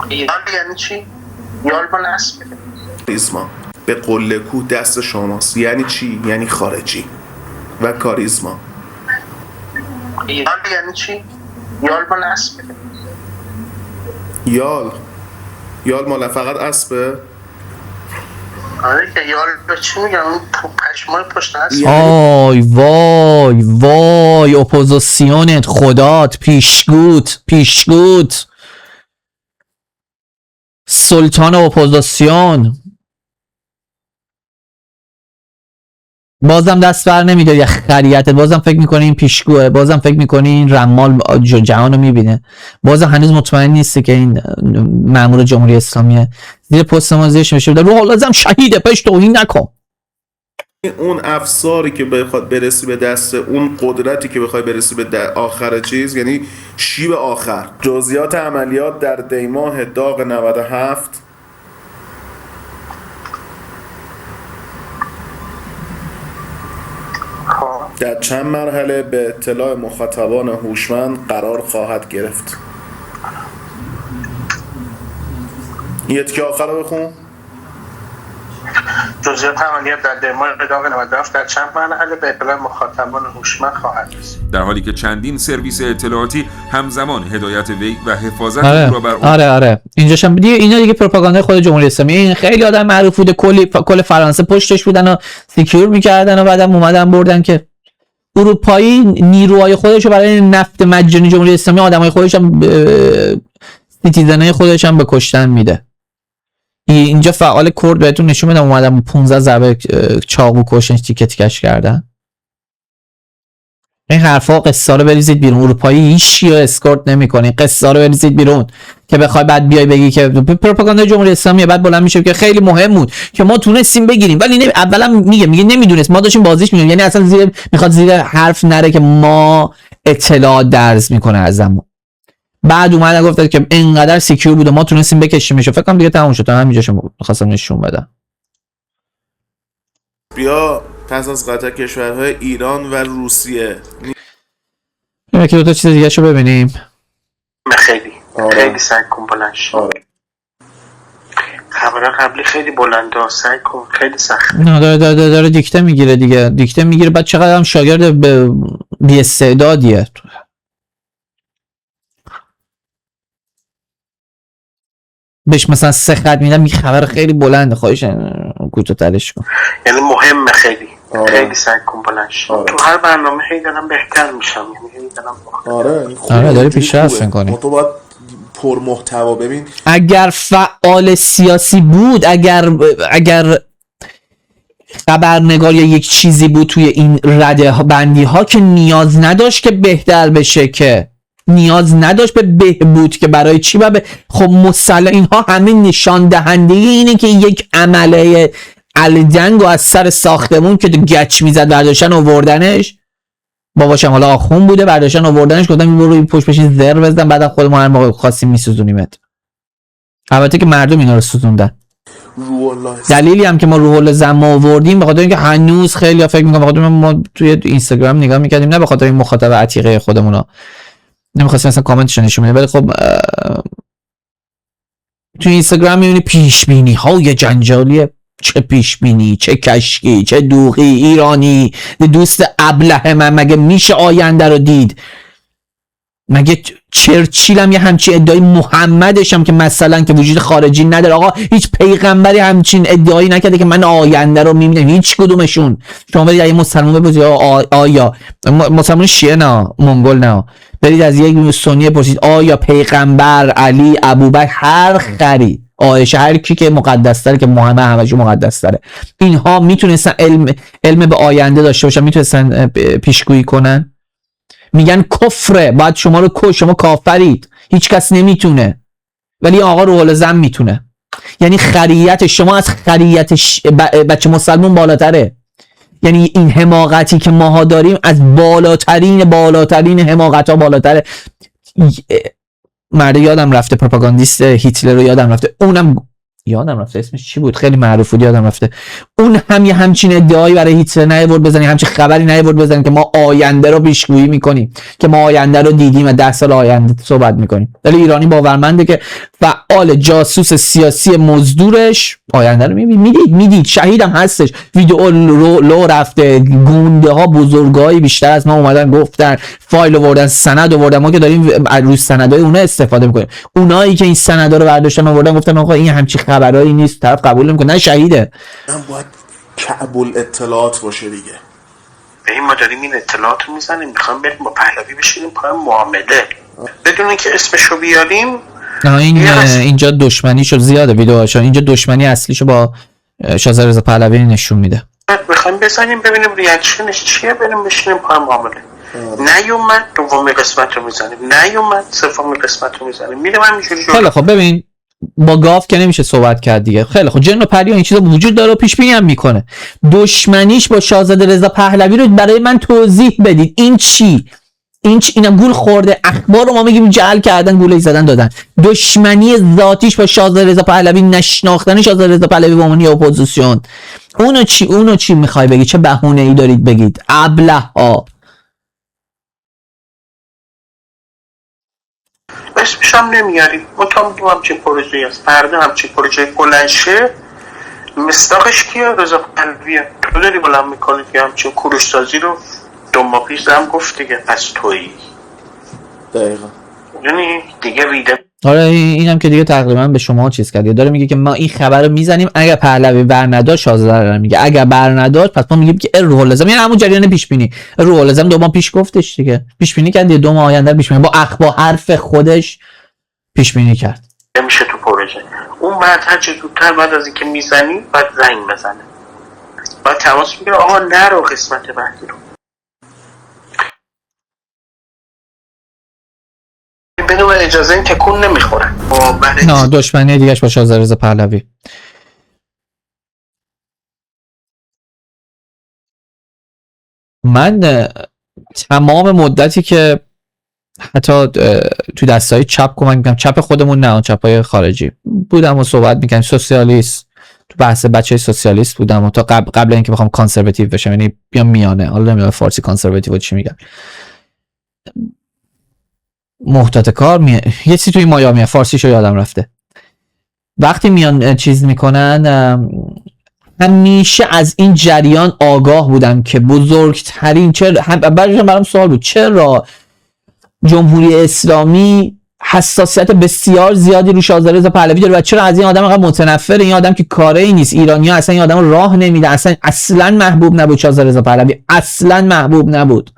B: یال یعنی چی؟ یال با نصب
D: کاریزما به قله کوه دست شماست. یعنی چی؟ یعنی خارجی و کاریزما.
B: یال یعنی چی؟ یال با نصب.
D: یال مال فقط اسبه؟
B: آره که یال به چی میگم؟ اون پشمای پشت هست.
A: آی وای اپوزیسیونت، خدات، پیشگوت سلطان اپوزیسیون. بازم دست بر نمیداری یا خریته، بازم فکر میکنی این پیشگوه، بازم فکر میکنی این رمال جهان رو میبینه، بازم هنوز مطمئن نیستی که این مأمور جمهوری اسلامیه. زیر پست ما زیرش نوشته بوده روح لازم شهیده، پش توهین نکن.
D: اون افساری که بخواد برسی به دست، اون قدرتی که بخوای برسی به آخر چیز، یعنی شیب آخر. جزئیات عملیات در دیماه داغ 97 در چند مرحله به اطلاع مخاطبان هوشمند قرار خواهد گرفت. یه تیکه آخر رو بخون.
B: جزئیات عملیات در دیماه داغ 97 در چند مرحله به اطلاع مخاطبان هوشمند خواهد رسید.
C: در حالی که چندین سرویس اطلاعاتی همزمان هدایت وی و حفاظت او را بر او
A: آره اینجاش هم دیگه اینا دیگه پروپاگاندای خود جمهوری اسلامی. این خیلی آدم معروف بوده، کل فرانسه پشتش بودن و سکیور میکردن و بعدم اومدن بردن که اروپایی نیروهای خودش رو برای نفت مجانی جمهوری اسلامی آدمای خودش هم سیتیزنای خودش هم به کشتن میده. اینجا فعال کرد بهتون نشون میدم اومدن 15 ضربه چاقو کشنش تیکه تیکش کردن. این حرفا قصه رو بریزید بیرون. اروپایی هیچ رو اسکورت نمیکنه، قصه رو بریزید بیرون که بخوای بعد بیای بگی که پروپاگاندای جمهوری اسلامی. بعد بلند میشه که خیلی مهم بود که ما تونستیم بگیریم، ولی اولا میگه نمیدونست، ما داشتیم بازیش میگیم، یعنی اصلا میخواد زیر حرف نره که ما اطلاعات درز میکنه ازمون. بعد اومدن گفتن که اینقدر سکیور بود و ما تونستیم بکشیمش. فکر کنم دیگه تموم شد. همینجاشو خواستم نشون بدم.
D: بیا پس از قطع کشورهای ایران و روسیه
A: یکی دو تا چیز دیگه شو ببینیم.
B: خیلی سعی کن بلند شو. خبرها قبلی خیلی بلنده، سعی کن، خیلی سخت.
A: نه داره دیکته میگیره دیگه، دیکته میگیره. بعد چقدر هم شاگرد بی استعدادیه. بهش مثلا 3 خط میدم، این خبر خیلی بلنده، خواهش کوتاه‌ترش کن.
B: یعنی مهمه خیلی. خیلی سعی کن بلند شو. تو هر برنامه هی دارم بهتر میشم، یعنی هی دارم.
D: آره
A: داری پیشرفت می‌کنی.
D: تو باید پر محتوا. ببین
A: اگر فعال سیاسی بود، اگر خبرنگار یا یک چیزی بود توی این رده بندی ها که نیاز نداشت که بهتر بشه، که نیاز نداشت به بهبود، که برای چی خب مسلم اینها همه نشان دهنده اینه که یک عمله الدنگ و از سر ساختمون که گچ میزد برداشتن آوردنش، باباشم حالا آخون بوده برداشتن آوردنش، گفتم برو این پشت بشین زر بزن، بعد خودمون هر موقع خواستیم میسوزونیمت. البته که مردم اینا رو سوزوندن. دلیلی هم که ما روح الزم آوردیم به خاطر اینکه هنوز خیلی فکر میکنم، به خاطر ما توی اینستاگرام نگاه میکردیم، نه به خاطر این مخاطب عتیقه خودمونا نمیخواستیم اصلا کامنتش نشون بدیم، ولی خب توی اینستاگرام میبینی پیش بینی های جنجالی، چه پیش بینی، چه کشکی، چه دوغی، ایرانی دوست ابله من مگه میشه آینده رو دید؟ مگه چرچیل هم یه همچین ادعای، محمدش هم که مثلا که وجود خارجی نداره، آقا هیچ پیغمبری همچین ادعایی نکرده که من آینده رو میبینم، هیچ کدومشون. شما برید یه مسلمان بپرسید آیا مسلمان شیعه نه منگول نه، برید از یک سنی بپرسید آیا پیغمبر، علی، ابوبکر، هر خری، عایشه، هر کی که مقدس تره، که محمد همشون مقدس تره، اینها میتونستن علم به آینده داشته باشن، میتونستن پیشگویی کنن؟ میگن کفره، باید شما رو شما کافرید، هیچ کس نمیتونه، ولی آقا روح الزم میتونه. یعنی خریت شما از خریت بچه مسلمون بالاتره. یعنی این حماقتی که ماها داریم از بالاترین حماقت ها بالاتره. مرد یادم رفته، پروپاگاندیست هیتلر رو یادم رفته، اونم یادم رفته اسمش چی بود، خیلی معروف بود، یادم رفته. اون هم یه همچین ادعایی برای هیتلر نیاورد بزنی، همچین خبری نیاورد بزنی که ما آینده رو پیشگویی میکنیم، که ما آینده رو دیدیم و 10 سال آینده صحبت میکنیم. ولی ایرانی باورمنده که فعال جاسوس سیاسی مزدورش آینده رو میدید، شهیدم هستش، ویدیو لو رفته، گونده ها بزرگایی بیشتر از ما اومدن گفتن، فایل آوردن، سند آوردن، ما که داریم روی سندای اونها استفاده میکنیم. اونایی که این سندا رو برداشتن آوردن گفتن آقا این همچین خبرایی نیست، طرف قبول نمیکنه، نه شهیده.
D: من باید کعب الاطلاعات باشه دیگه.
B: این ما داریم این اطلاعات رو میزنیم، میخوام بریم با پهلوی بشینیم پای معامله، بدون اینکه اسمشو بیاریم.
A: اینجا دشمنی شد زیاده ویدیوهاشو، اینجا دشمنی اصلیشو با شازده رضا پهلوی نشون میده.
B: میخوایم بزنیم ببینیم ریاکشنش چیه، بریم بشینیم پای معامله. نیومد دومی قسمت رو میزنیم، نیومد سومی قسمت رو میزنیم، میرم همینجوری.
A: خیلی خب ببین با گاف که نمیشه صحبت کرد دیگه. خیلی خب جن و پری این چیزا وجود داره و پیش بینی هم میکنه. دشمنیش با شاهزاده رضا پهلوی رو برای من توضیح بدید. این چی؟ اینم گول خورده، اخبار رو ما میگیم جعل کردن، گولش زدن دادن. دشمنی ذاتیش با شاهزاده رضا پهلوی، نشناختن شاهزاده رضا پهلوی به عنوان اپوزیسیون، اونو چی میخوای بگی؟ چه بهونه ای دارید بگید؟ ابله ها.
B: اسمش هم نمیاریم، ما تا میگیم همچین پروژه‌ای هست، فردا همچین پروژه بلند شه مصداقش کیه؟ رضا پهلویه. تو داری بلند میکنی که همچین کوروش سازی رو 2 ماه پیش هم گفت دیگه، پس تویی.
D: دقیقا.
B: یعنی دیگه ریده.
A: آره اینم که دیگه تقریبا به شما چیز کرد، داره میگه که ما این خبر رو میزنیم، اگر پهلوی بر نداشت، شاهزاده میگه اگر بر نداشت، پس ما میگیم که روح الزم، یعنی همون جریان پیش بینی. روح الزم 2 ماه پیش گفتش دیگه، پیش بینی کرد 2 ماه آینده پیش بینی، با حرف خودش پیش بینی کرد.
B: میشه تو پروژه اون بعد هر چه زودتر بعد از اینکه میزنی بعد زنگ بزنه، بعد تماس میگیره آقا نرو قسمت بعدی رو. بدون اجازه این تکون نمیخوره.
A: نه دشمنی دیگهش با شاهزاده رضا پهلوی. من تمام مدتی که حتی تو دستای چپ کمک میکنم، چپ خودمون نه چپای خارجی بودم و صحبت میکنم، سوسیالیست، تو بحث بچه سوسیالیست بودم و تا قبل اینکه بخوام کانسرواتیو بشم، یعنی بیام میانه، حالا نمیدونم فارسی کانسرواتیو چی میگن، محتاط کار یه چیزی توی مایامی، فارسیشو یادم رفته. وقتی میان چیز میکنن، همیشه از این جریان آگاه بودم که بزرگترین برام سوال بود چرا جمهوری اسلامی حساسیت بسیار زیادی رو شاهزاده رضا پهلوی داره و چرا از این آدم انقدر متنفره؟ این آدم که کاری نیست، ایرانی‌ها اصلا این آدم راه نمیده، اصلا محبوب نبود شاهزاده رضا پهلوی، اصلا محبوب نبود.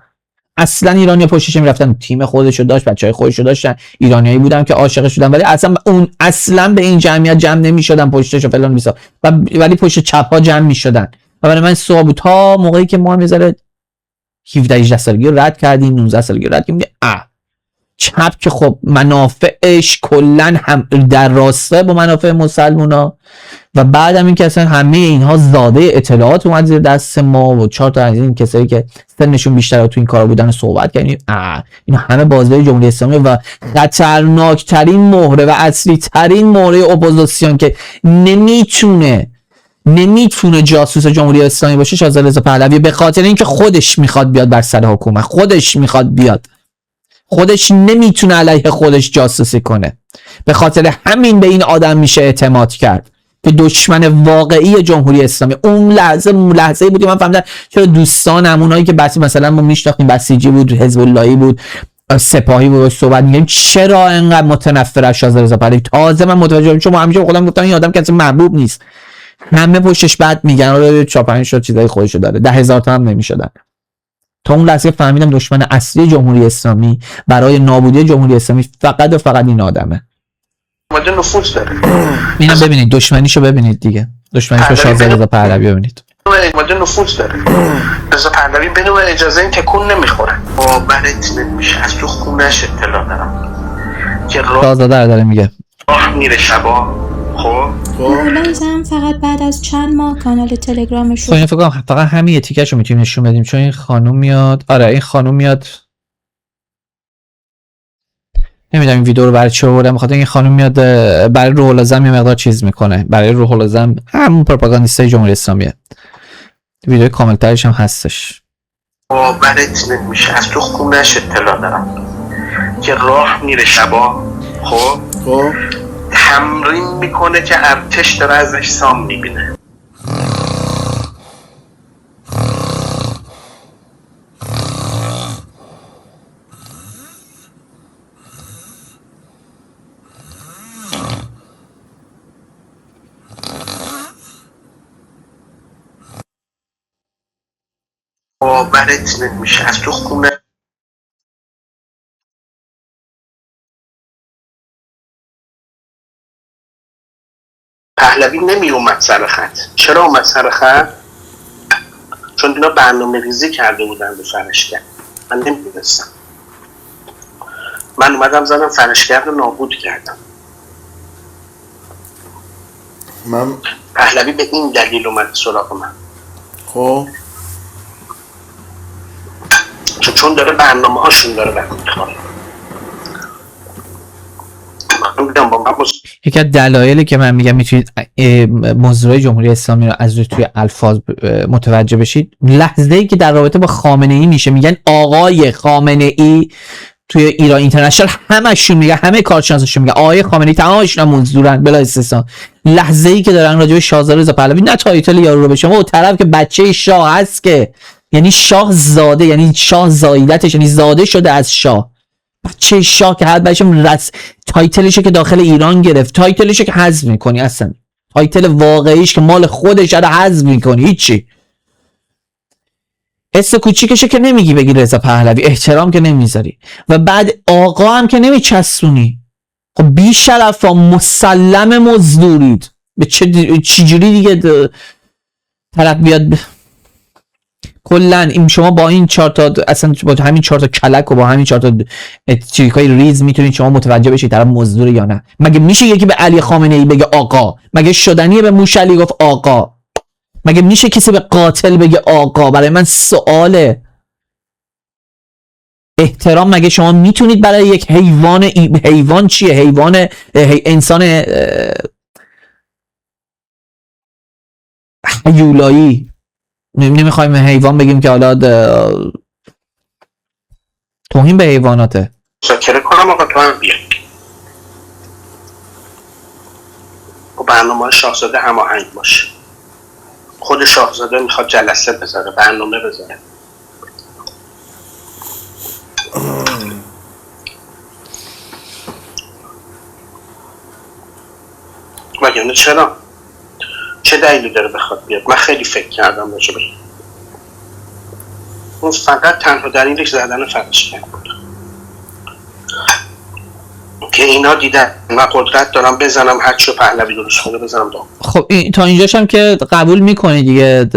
A: اصلا ایرانی‌ها پشتش میرفتن، تیم خودشو داشت، بچهای خودشو داشتن، ایرانیایی بودن که عاشقش بودن، ولی اصلا به این جمعیت جمع نمیشدن پشتش و فلان بیسا، ولی پشت چپ ها جمع میشدن و برای من سوال بود تا موقعی که ما میذاره 17 18 سالگی رد کردیم، 19 سالگی رد کردیم، چپ که خب منافعش کلا هم در راسته با منافع مسلمونا و بعدم این که اصلا همه اینها زاده اطلاعات اومد زیر دست ما و 4 تا از این کسایی که سنشون بیشتر تو این کارا بودن صحبت کردیم. اینا همه بازی جمهوری اسلامی و خطرناکترین مهره و اصلی ترین مهره اپوزیسیون که نمیتونه جاسوس جمهوری اسلامی باشه شاهزاده رضا پهلوی، به خاطر اینکه خودش میخواد بیاد بر سر حکومت، خودش میخواد بیاد، خودش نمیتونه علیه خودش جاسوسی کنه. به خاطر همین به این آدم میشه اعتماد کرد که دشمن واقعی جمهوری اسلامی. اون لحظه بودی من فهمیدم چرا دوستانم اونایی که بس مثلا ما میشناختیم بسیجی بود، حزب اللهی بود، سپاهی بود، صحبت میگیم چرا اینقدر متنفر از شاهزاده رضا پهلوی. تازه من متوجه شدم چون همیشه خودم گفتم این آدم کسی محبوب نیست، همه پشتش بد میگن، آره 4-5 تا چیزای خودشو داره، 10,000 تا هم نمیشدن. تا اون لحظه فهمیدم دشمن اصلی جمهوری اسلامی برای نابودی جمهوری اسلامی فقط و فقط این آدمه.
B: ماده نفوذ داره.
A: اینو ببینید، دشمنیشو ببینید دیگه، دشمنیش با شاهزاده رضا پهلوی ببینید.
B: ماده نفوذ داره. رضا پهلوی بدون اجازه این تکون نمیخوره. باورت نمیشه از تو خونش اطلاع دارم که
A: شاهزاده داره میگه
B: راه میره شبا. خب
E: لازم فقط بعد از چند ماه کانال تلگرامش رو
A: فکر کنم فقط همین تیکشو میتونیم نشون بدیم چون این خانم میاد. آره این خانم میاد، نمیدونم این ویدیو رو برای چه آوردم، بخاطر این خانم میاد برای روح العظم یه مقدار چیز میکنه، برای روح العظم همون پروپاگاندیستای جمهوری اسلامیه. ویدیو کامل ترش هم هستش.
B: باورت نمیشه از تو خونش اطلاع دارم که راه میره شبا. خب تمرین میکنه که ارتش داره ازش سام میبینه. باورت نمیشه از تو خونه پهلوی نمی اومد سر خط. چرا اومد سر خط؟ چون اینا برنامه ریزی کرده بودن به فرشگر. من نمیدونستم. من اومدم زدم فرشگر رو نابود کردم.
D: من
B: پهلوی به این دلیل اومد سراغ من.
D: خب
B: چون داره برنامه هاشون داره برمی میخواه.
A: یکی از دلایلی که من میگم میتونید موضوع جمهوری اسلامی رو از روی توی الفاظ متوجه بشید، لحظه‌ای که در رابطه با خامنه ای میشه میگن آقای خامنه ای، توی ایران اینترنشنال همشون میگن، همه کارشناساشون میگن آقای خامنه ای، تمامشون هم مزدورن بلا استثنا. لحظه‌ای که دارن راجع به شاهزاده رضا پهلوی نه تایتل یارو رو بشم اون طرف که بچه شاه هست، که یعنی شاه زاده، یعنی شاه زایدتش، یعنی زاده شده از شاه، بچه شاه که حد بچه تایتلشه که داخل ایران گرفت، تایتلشه که حذف میکنی، اصلا تایتل واقعیش که مال خودش رو حذف میکنی، هیچی. اسم کوچیکشه که نمیگی بگی رضا پهلوی، احترام که نمیذاری، و بعد آقا هم که نمیچسبونی. خب بی شرفا مسلم مزدورید به چجوری دیگه طرف بیاد کلن این شما با این 4 تا اصلا با همین 4 تا کلک و با همین 4 تا چیزهای ریز میتونید شما متوجه بشید طرف مزدور یا نه؟ مگه میشه یکی به علی خامنه ای بگه آقا؟ مگه شدنیه به موشعلی گفت آقا؟ مگه میشه کسی به قاتل بگه آقا؟ برای من سواله. احترام مگه شما میتونید برای یک حیوان چیه؟ حیوان انسان حیولایی، نمیخوایم حیوان بگیم که حالا توهین به حیواناته.
B: مذاکره کنم آقا تو هم بیا. با برنامه شاهزاده هماهنگ باشه. خود شاهزاده میخواد جلسه بذاره، برنامه بذاره. مگه چرا؟ چه دلیلی داره بخواد بیاد؟ من خیلی فکر کردم راجع به اون، فقط تنها دلیلش زدن فرشگر بود. که اینا دیدن من قدرت دارم بزنم هر چی پهلوی درست کنه بزنم دام.
A: خب تا اینجاش هم که قبول میکنی دیگه.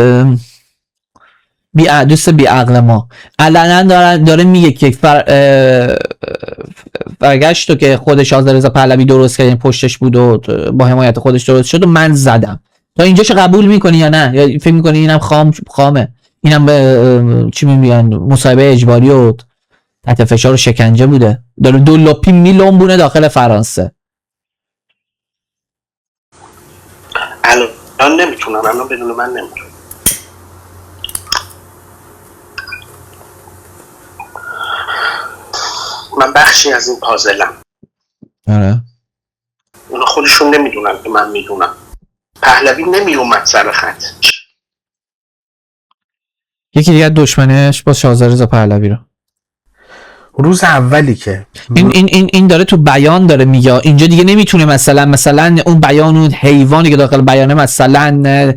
A: دوست بی عقل ما علنا داره میگه که برگشت و که خودش آذر رضا پهلوی درست کرد، پشتش بود و با حمایت خودش درست شد و من زدم. تا اینجاش قبول میکنی یا نه؟ یا فکر میکنی اینم خامه؟ اینم به چی میگن مصاحبه اجباری و تحت فشار و شکنجه بوده، داره دو لاپی میلونبونه داخل فرانسه.
B: الان نمیتونم، الان بدون من نمیتونم. من بخشی از این پازلم.
A: آره
B: اونا خودشون نمیدونن که من میدونم. پهلوی نمیومد سر خط.
A: یکی دیگه دشمنش با آذر رضا پهلوی رو
F: روز اولی که
A: این داره تو بیان داره میگه اینجا دیگه نمیتونه مثلا اون بیان اون حیوانی که داخل بیانه مثلا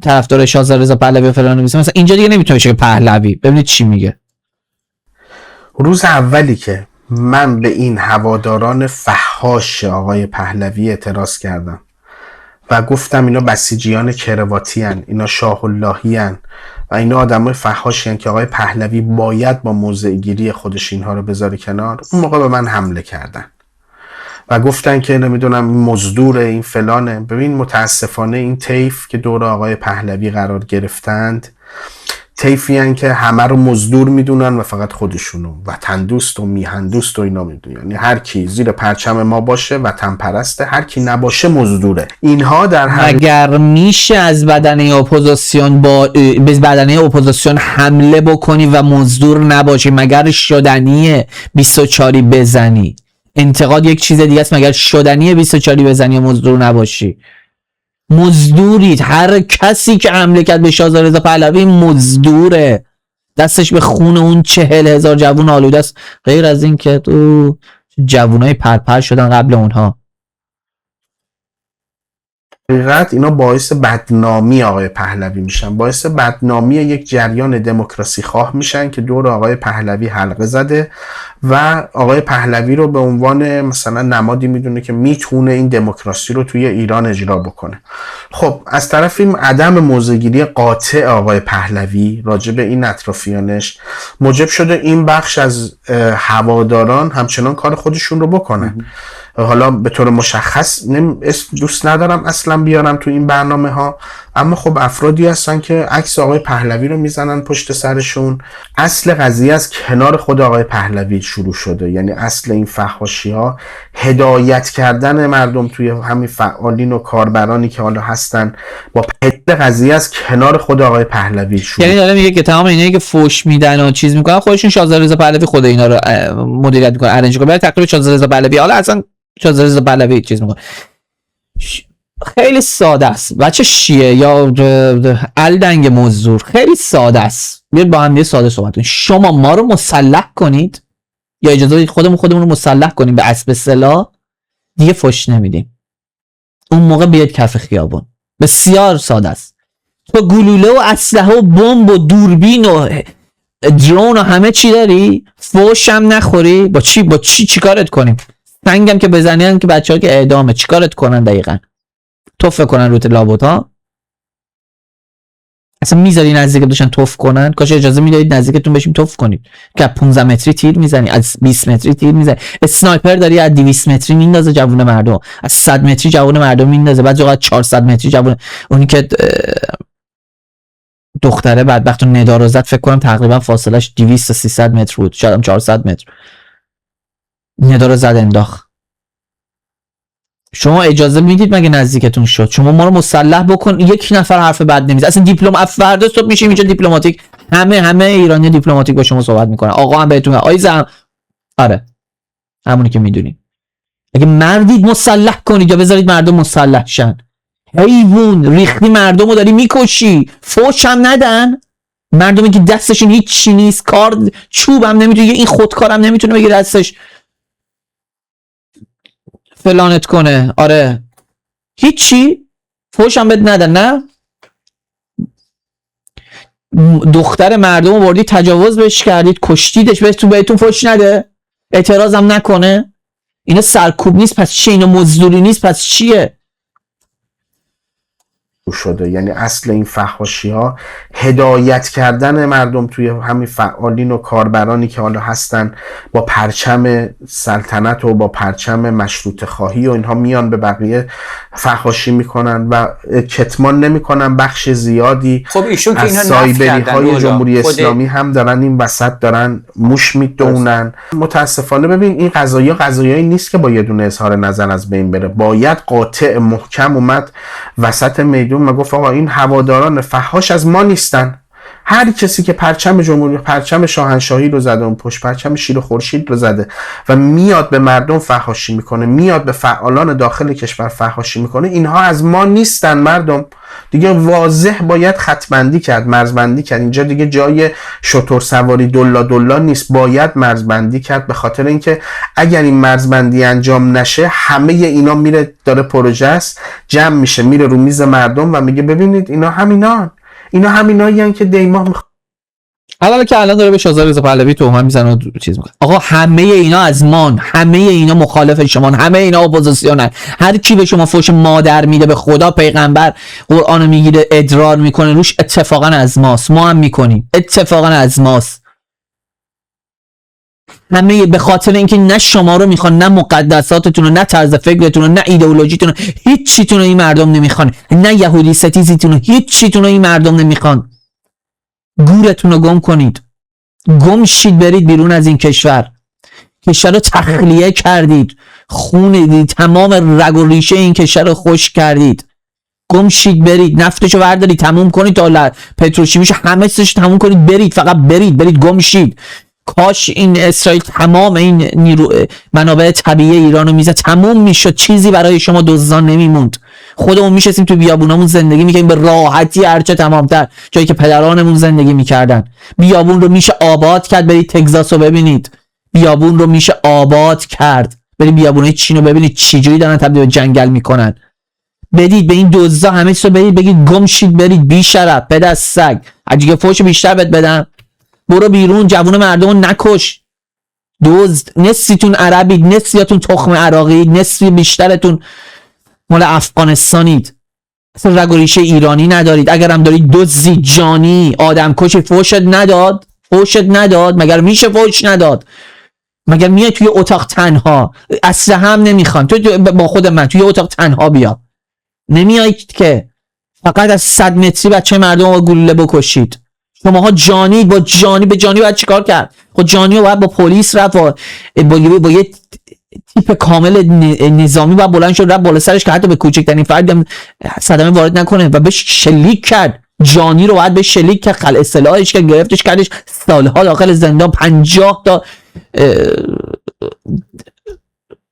A: طرفدار آذر رضا پهلوی و فلان مثلا اینجا دیگه نمیتونه بشه پهلوی. ببینید چی میگه.
F: روز اولی که من به این هواداران فحاش آقای پهلوی اعتراض کردم و گفتم اینا بسیجیان کرواتی هن، اینا شاه اللهی هن و اینا آدمای فحاشی هن که آقای پهلوی باید با موضع گیری خودش اینها رو بذاره کنار، اون موقع به من حمله کردن و گفتن که نمیدونم مزدور این فلانه. ببین متاسفانه این طیف که دور آقای پهلوی قرار گرفتند طیفی هن که همه رو مزدور میدونن و فقط خودشونو وطن دوست و میهن دوست و اینا میدونن، یعنی هر کی زیر پرچم ما باشه وطن پرسته، هر کی نباشه مزدوره. اینها در
A: اگر میشه از بدنه اپوزیسیون به بدنه اپوزیسیون حمله بکنی و مزدور نباشی، مگر شدنیه 24 بزنی؟ انتقاد یک چیز دیگه است، مگر شدنیه 24 بزنی و مزدور نباشی؟ مزدورید. هر کسی که حمله کرد به آذر رضا پهلوی مزدوره، دستش به خون اون 40,000 جوون آلوده است. غیر از این که تو جوونای پرپر شدن قبل اونها.
F: حقیقت اینا باعث بدنامی آقای پهلوی میشن، باعث بدنامی یک جریان دموکراسی خواه میشن که دور آقای پهلوی حلقه زده و آقای پهلوی رو به عنوان مثلا نمادی میدونه که میتونه این دموکراسی رو توی ایران اجرا بکنه. خب از طرف این عدم موضع‌گیری قاطع آقای پهلوی راجع به این اطرافیانش موجب شده این بخش از هواداران همچنان کار خودشون رو بکنن. حالا به طور مشخص دوست ندارم اصلا بیارم تو این برنامه ها، اما خب افرادی هستن که عکس آقای پهلوی رو میزنن پشت سرشون. اصل قضیه از کنار خود آقای پهلوی شروع شده، یعنی اصل این فحاشی ها هدایت کردن مردم توی همین فعالین و کاربرانی که حالا هستن با قضیه از کنار خود آقای پهلوی شروع.
A: یعنی داره میگه که تمام اینایی که فوش میدن و چیز میکنن خودشون آذر رضا پهلوی خود اینا رو مدیریت میکنه، ارنج میکنه برای تقریبا آذر رضا پهلوی. حالا اصلا آذر رضا پهلوی چیز میکنه. خیلی ساده است بچه شیعه یا الدنگ مزدور، خیلی ساده است. بیاید با هم یه ساده صحبت کنیم. شما ما رو مسلح کنید یا اجازه بدید خودمون رو مسلح کنیم به اسب سلاح، دیگه فوش نمیدیم. اون موقع بیاید کف خیابون. بسیار ساده است. تو گلوله و اسلحه و بمب و دوربین و درون و همه چی داری، فوش هم نخوری، با چی کارت کنیم؟ سنگم که بزنن که بچه‌ها که اعدامه، چیکارت کنن دقیقاً؟ توف کنن روت لابوت ها؟ اصلا میذاری نزدیک دوشن توف کنن؟ کاش اجازه میدادید نزدیکتون بشیم توف کنید. که 15 متری تیر میزنی، از 20 متری تیر میزنی، اسنایپر داری از 200 متری میندازه جوون مردم، از 100 متری جوون مردم میندازه، بعضی وقت 400 متری جوون. اونی که دختره بدبخت ندا رو زد فکر کنم تقریبا فاصلش 200 تا 300 متر بود، شاید هم 400 متر. ندا رو زد انداخت. شما اجازه میدید مگه نزدیکتون شد؟ شما ما رو مسلح بکن، یک نفر حرف بد نمیزنه. اصلا دیپلم فردا صبح میشیم اینجا دیپلماتیک، همه ایرانی دیپلماتیک با شما صحبت میکنن. آقا هم بهتون آیزم آره همونی که میدونیم. اگه مردید مسلح کنید یا بذارید مردم مسلح شن. حیوان ریختی مردمو داری میکشی، فوش هم ندن. مردمی که دستشون هیچ چی نیست، کار چوب هم نمیتونه، این خودکارم نمیتونه بگیره دستش فلانت کنه. آره هیچی، فوش هم بد ندن. نه دختر مردم رو بردید تجاوز بهش کردید، کشتیدش، بهتون فوش نده، اعتراض هم نکنه. اینا سرکوب نیست پس چیه؟ اینا مزدوری نیست پس چیه؟
F: شده. یعنی اصل این فحاشی ها هدایت کردن مردم توی همین فعالین و کاربرانی که حالا هستن با پرچم سلطنت و با پرچم مشروطه خواهی و اینها میان به بقیه فحاشی میکنن و کتمان نمیکنن. بخش زیادی
G: خب ایشون که
F: از
G: اینا نفی
F: سایبری
G: کردن
F: های جمهوری
G: خود-
F: اسلامی هم دارن این وسط دارن موش میدونن. متاسفانه ببین این قضایایی نیست که با یه دونه اظهار نظر از بین بره. باید قاطع محکم اومد وسط میدون و گفت آقا این هواداران فحاش از ما نیستن. هر کسی که پرچم جمهوری، پرچم شاهنشاهی رو زده، اون پشت پرچم شیر خورشید رو زده و میاد به مردم فحاشی میکنه، میاد به فعالان داخل کشور فحاشی میکنه، اینها از ما نیستن. مردم دیگه واضح باید خطبندی کرد، مرزبندی کرد. اینجا دیگه جای شتر سواری دلا نیست، باید مرزبندی کرد. به خاطر اینکه اگر این مرزبندی انجام نشه همه اینا میره، داره پروژه است جمع میشه میره رو میز مردم و میگه ببینید اینا همینایی که دیماه
A: حالا که الان داره به شازده رضا پهلوی تهمت میزنه و چیز میکنه. آقا همه اینا از مان، همه اینا مخالف شما، همه اینا اپوزیسیونن. هر کی به شما فوش مادر میده، به خدا پیغمبر قرآن میگیره ادرار میکنه روش، اتفاقا از ماست. ما هم میکنیم، اتفاقا از ماست. همه به خاطر اینکه نه شما رو میخوان، نه مقدساتتون رو، نه طرز فکرتون رو، نه ایدئولوژیتون رو، هیچ چیتون رو این مردم نمیخوان، نه یهودی ستیزیتون رو، هیچ چیتون رو این مردم نمیخوان. گورتون رو گم کنید، گم شید، برید بیرون از این کشور. کشور رو تخلیه کردید، خون تمام رگ و ریشه این کشور رو خشک کردید. گم شید برید، نفتشو بردارید تموم کنید، تا پتروشیمیشو همه چیزش تموم کنید، برید، فقط برید گم شید. کاش این اسرائیل تمام این منابع طبیعی ایرانو میزه، تموم میشد، چیزی برای شما دزدان نمیموند. خودمون میشستیم تو بیابونامون زندگی میکنیم به راحتی، هرچه تمامتر، جایی که پدرانمون زندگی میکردن. بیابون رو میشه آباد کرد، برید تگزاس رو ببینید. بیابون رو میشه آباد کرد، برید بیابونای چین رو ببینید چجوری دارن تبدیل به جنگل میکنن. بدید به این دزدا همه چیزو برید بگید گم شید برید، بی شرف، به دست سگ. اگه فوش بیشتر بهت بدن برو بیرون، جوون مردم رو نکش. دزد، نصفیتون عربید، نصفیتون تخم عراقی، نصفی بیشترتون مال افغانستانید، اصلا رگ و ریشه ایرانی ندارید. اگر هم دارید دزدی جانی آدم کشی، فوشت نداد؟ مگر میشه فوش نداد؟ مگر میای توی اتاق تنها، اصلا هم نمیخوان تو با خود من توی اتاق تنها بیا، نمیایید که فقط از 100 متری بچه مردم رو گلوله بکشید. شماها جانی با جانی به جانی باید چیکار کرد؟ خود جانی رو باید با پلیس رفت و با یه تیپ کامل نظامی باید بلند شد رفت بالا سرش که حتی به کوچکترین فردی هم صدمه وارد نکنه و بهش شلیک کرد. جانی رو باید بهش شلیک کرد، خلع اصطلاحش که گرفتش کردش سالها داخل زندان، 50 تا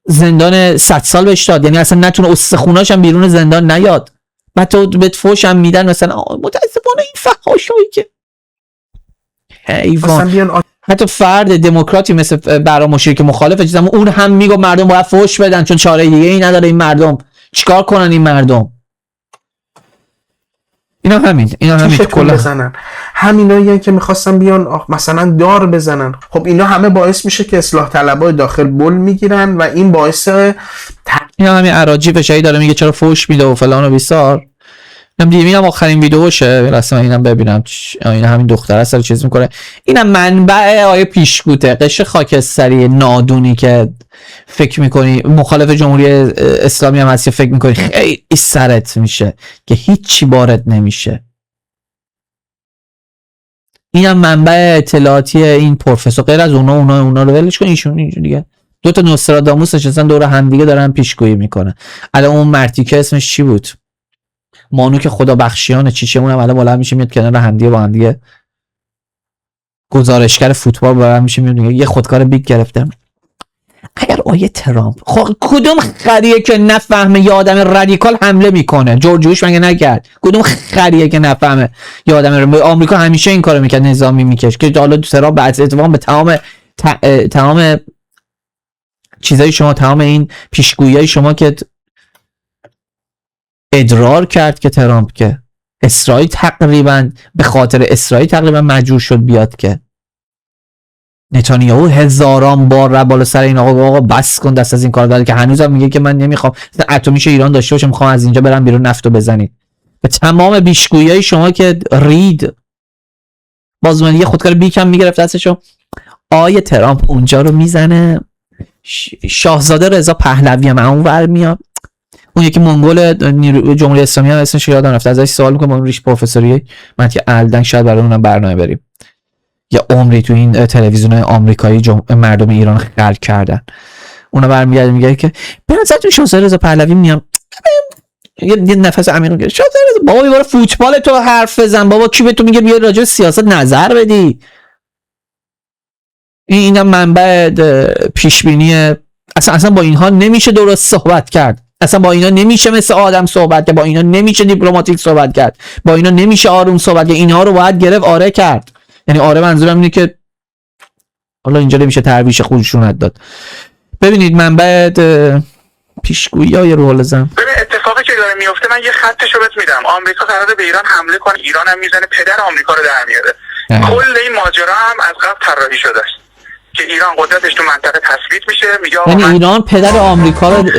A: زندان 100 سال بهش داد، یعنی اصلا نتونه استخوناش هم بیرون زندان نیاد. بعد تو بهت فوش هم میدن مثلا. متاسفانه این فحاشایی که حیوان، حتی فرد دموکراتی مثل برام مشیر که مخالف چیزم، اون هم میگه مردم باید فوش بدن چون چاره دیگه ای نداره. این مردم چیکار کنن؟ این مردم اینا همین
F: کلا بزنن، همینایی که میخواستن بیان مثلا دار بزنن. خب اینا همه باعث میشه که اصلاح طلبای داخل بل میگیرن و این باعث
A: اینا همین اراجیف شهید داره میگه چرا فوش میده و فلان و بیسار. اینم آخرین ویدیوشه، رسما اینم ببینم. این همین دختره سر چیز میکنه. اینم منبع آیه پیشگوته، قشر خاکستری نادونی که فکر میکنی مخالف جمهوری اسلامی هم هستی، فکر میکنی خیلی سرت میشه که هیچی بارت نمیشه. اینم منبع اطلاعاتی این پروفسور، غیر از اونا رو ولش کن. ایشون دیگه دو تا نوستراداموس نشستن دور هم دیگه دارن پیشگویی میکنن. الان اون مرتی که اسمش چی بود؟ مانو که خدا بخشیانه، چیچمون هم الان بلند میشه میاد کنار همدیگه با همدیگه گزارشگر فوتبال بلند میشه میاد یه خودکار بیگ گرفتم. اگر آیه ترامپ کدوم خریه که نفهمه یه آدم رادیکال حمله میکنه؟ جورج بوش مگه نکرد؟ کدوم خریه که نفهمه یه آدم آمریکا همیشه این کارو میکرد، نظامی میکش که حالا ترامپ بعد اتفاقا به تمام چیزای شما، تمام این پیشگوییای شما که ادرار کرد که ترامپ که اسرائیل تقریبا به خاطر اسرائیل تقریبا مجبور شد بیاد که نتانیاهو هزاران بار بالا سر این آقا بس کن دست از این کار داره که هنوزم میگه که من نمیخوام اتمیش ایران داشته باشه، میخوام از اینجا برم بیرون نفتو بزنید. به تمام بیشگویی شما که رید بازمانی خودکار بیکم میگرفت دستشو، آیه ترامپ اونجا رو میزنه، شاهزاده رضا پهلوی هم اونور میاد، اون یکی منگول جمهوری اسلامی هم اسمش یادم رفته، ازش سوال میکنم اون ریش پروفسوری من که الدن شاید برای اونم برنامه بریم، یا عمری تو این تلویزیون آمریکایی مردم ایران خلق کردن، اونا برمیگرده میگه که به نظرتون شاهزاده رضا پهلوی میام یه نفس عمیق میگیره، شاهزاده رضا بابا یه بار فوتبال تو حرف بزن بابا، کی به تو میگه بیا راجع به سیاست نظر بدی؟ اینا منبع پیش بینی، اصلا با اینها نمیشه درست صحبت کرد، اصلا با اینا نمیشه مثل آدم صحبت کرد، با اینا نمیشه دیپلماتیک صحبت کرد، با اینا نمیشه آروم صحبت کرد، اینها رو باید گرفت آره کرد. یعنی آره منظورم اینه که حالا اینجا نمیشه ترویش خودشونت داد. ببینید منبع پیشگویی‌های رولزم،
G: ببین اتفاقی که داره میفته، من یه خطشو بهت میدم. آمریکا قراره به ایران حمله کنه، ایران هم میزنه پدر آمریکا رو در میاره. کل این ماجرا هم از قبل طراحی شده است که ایران قدرتش تو منطقه تثبیت میشه، میگه
A: یعنی ایران پدر آمریکا رو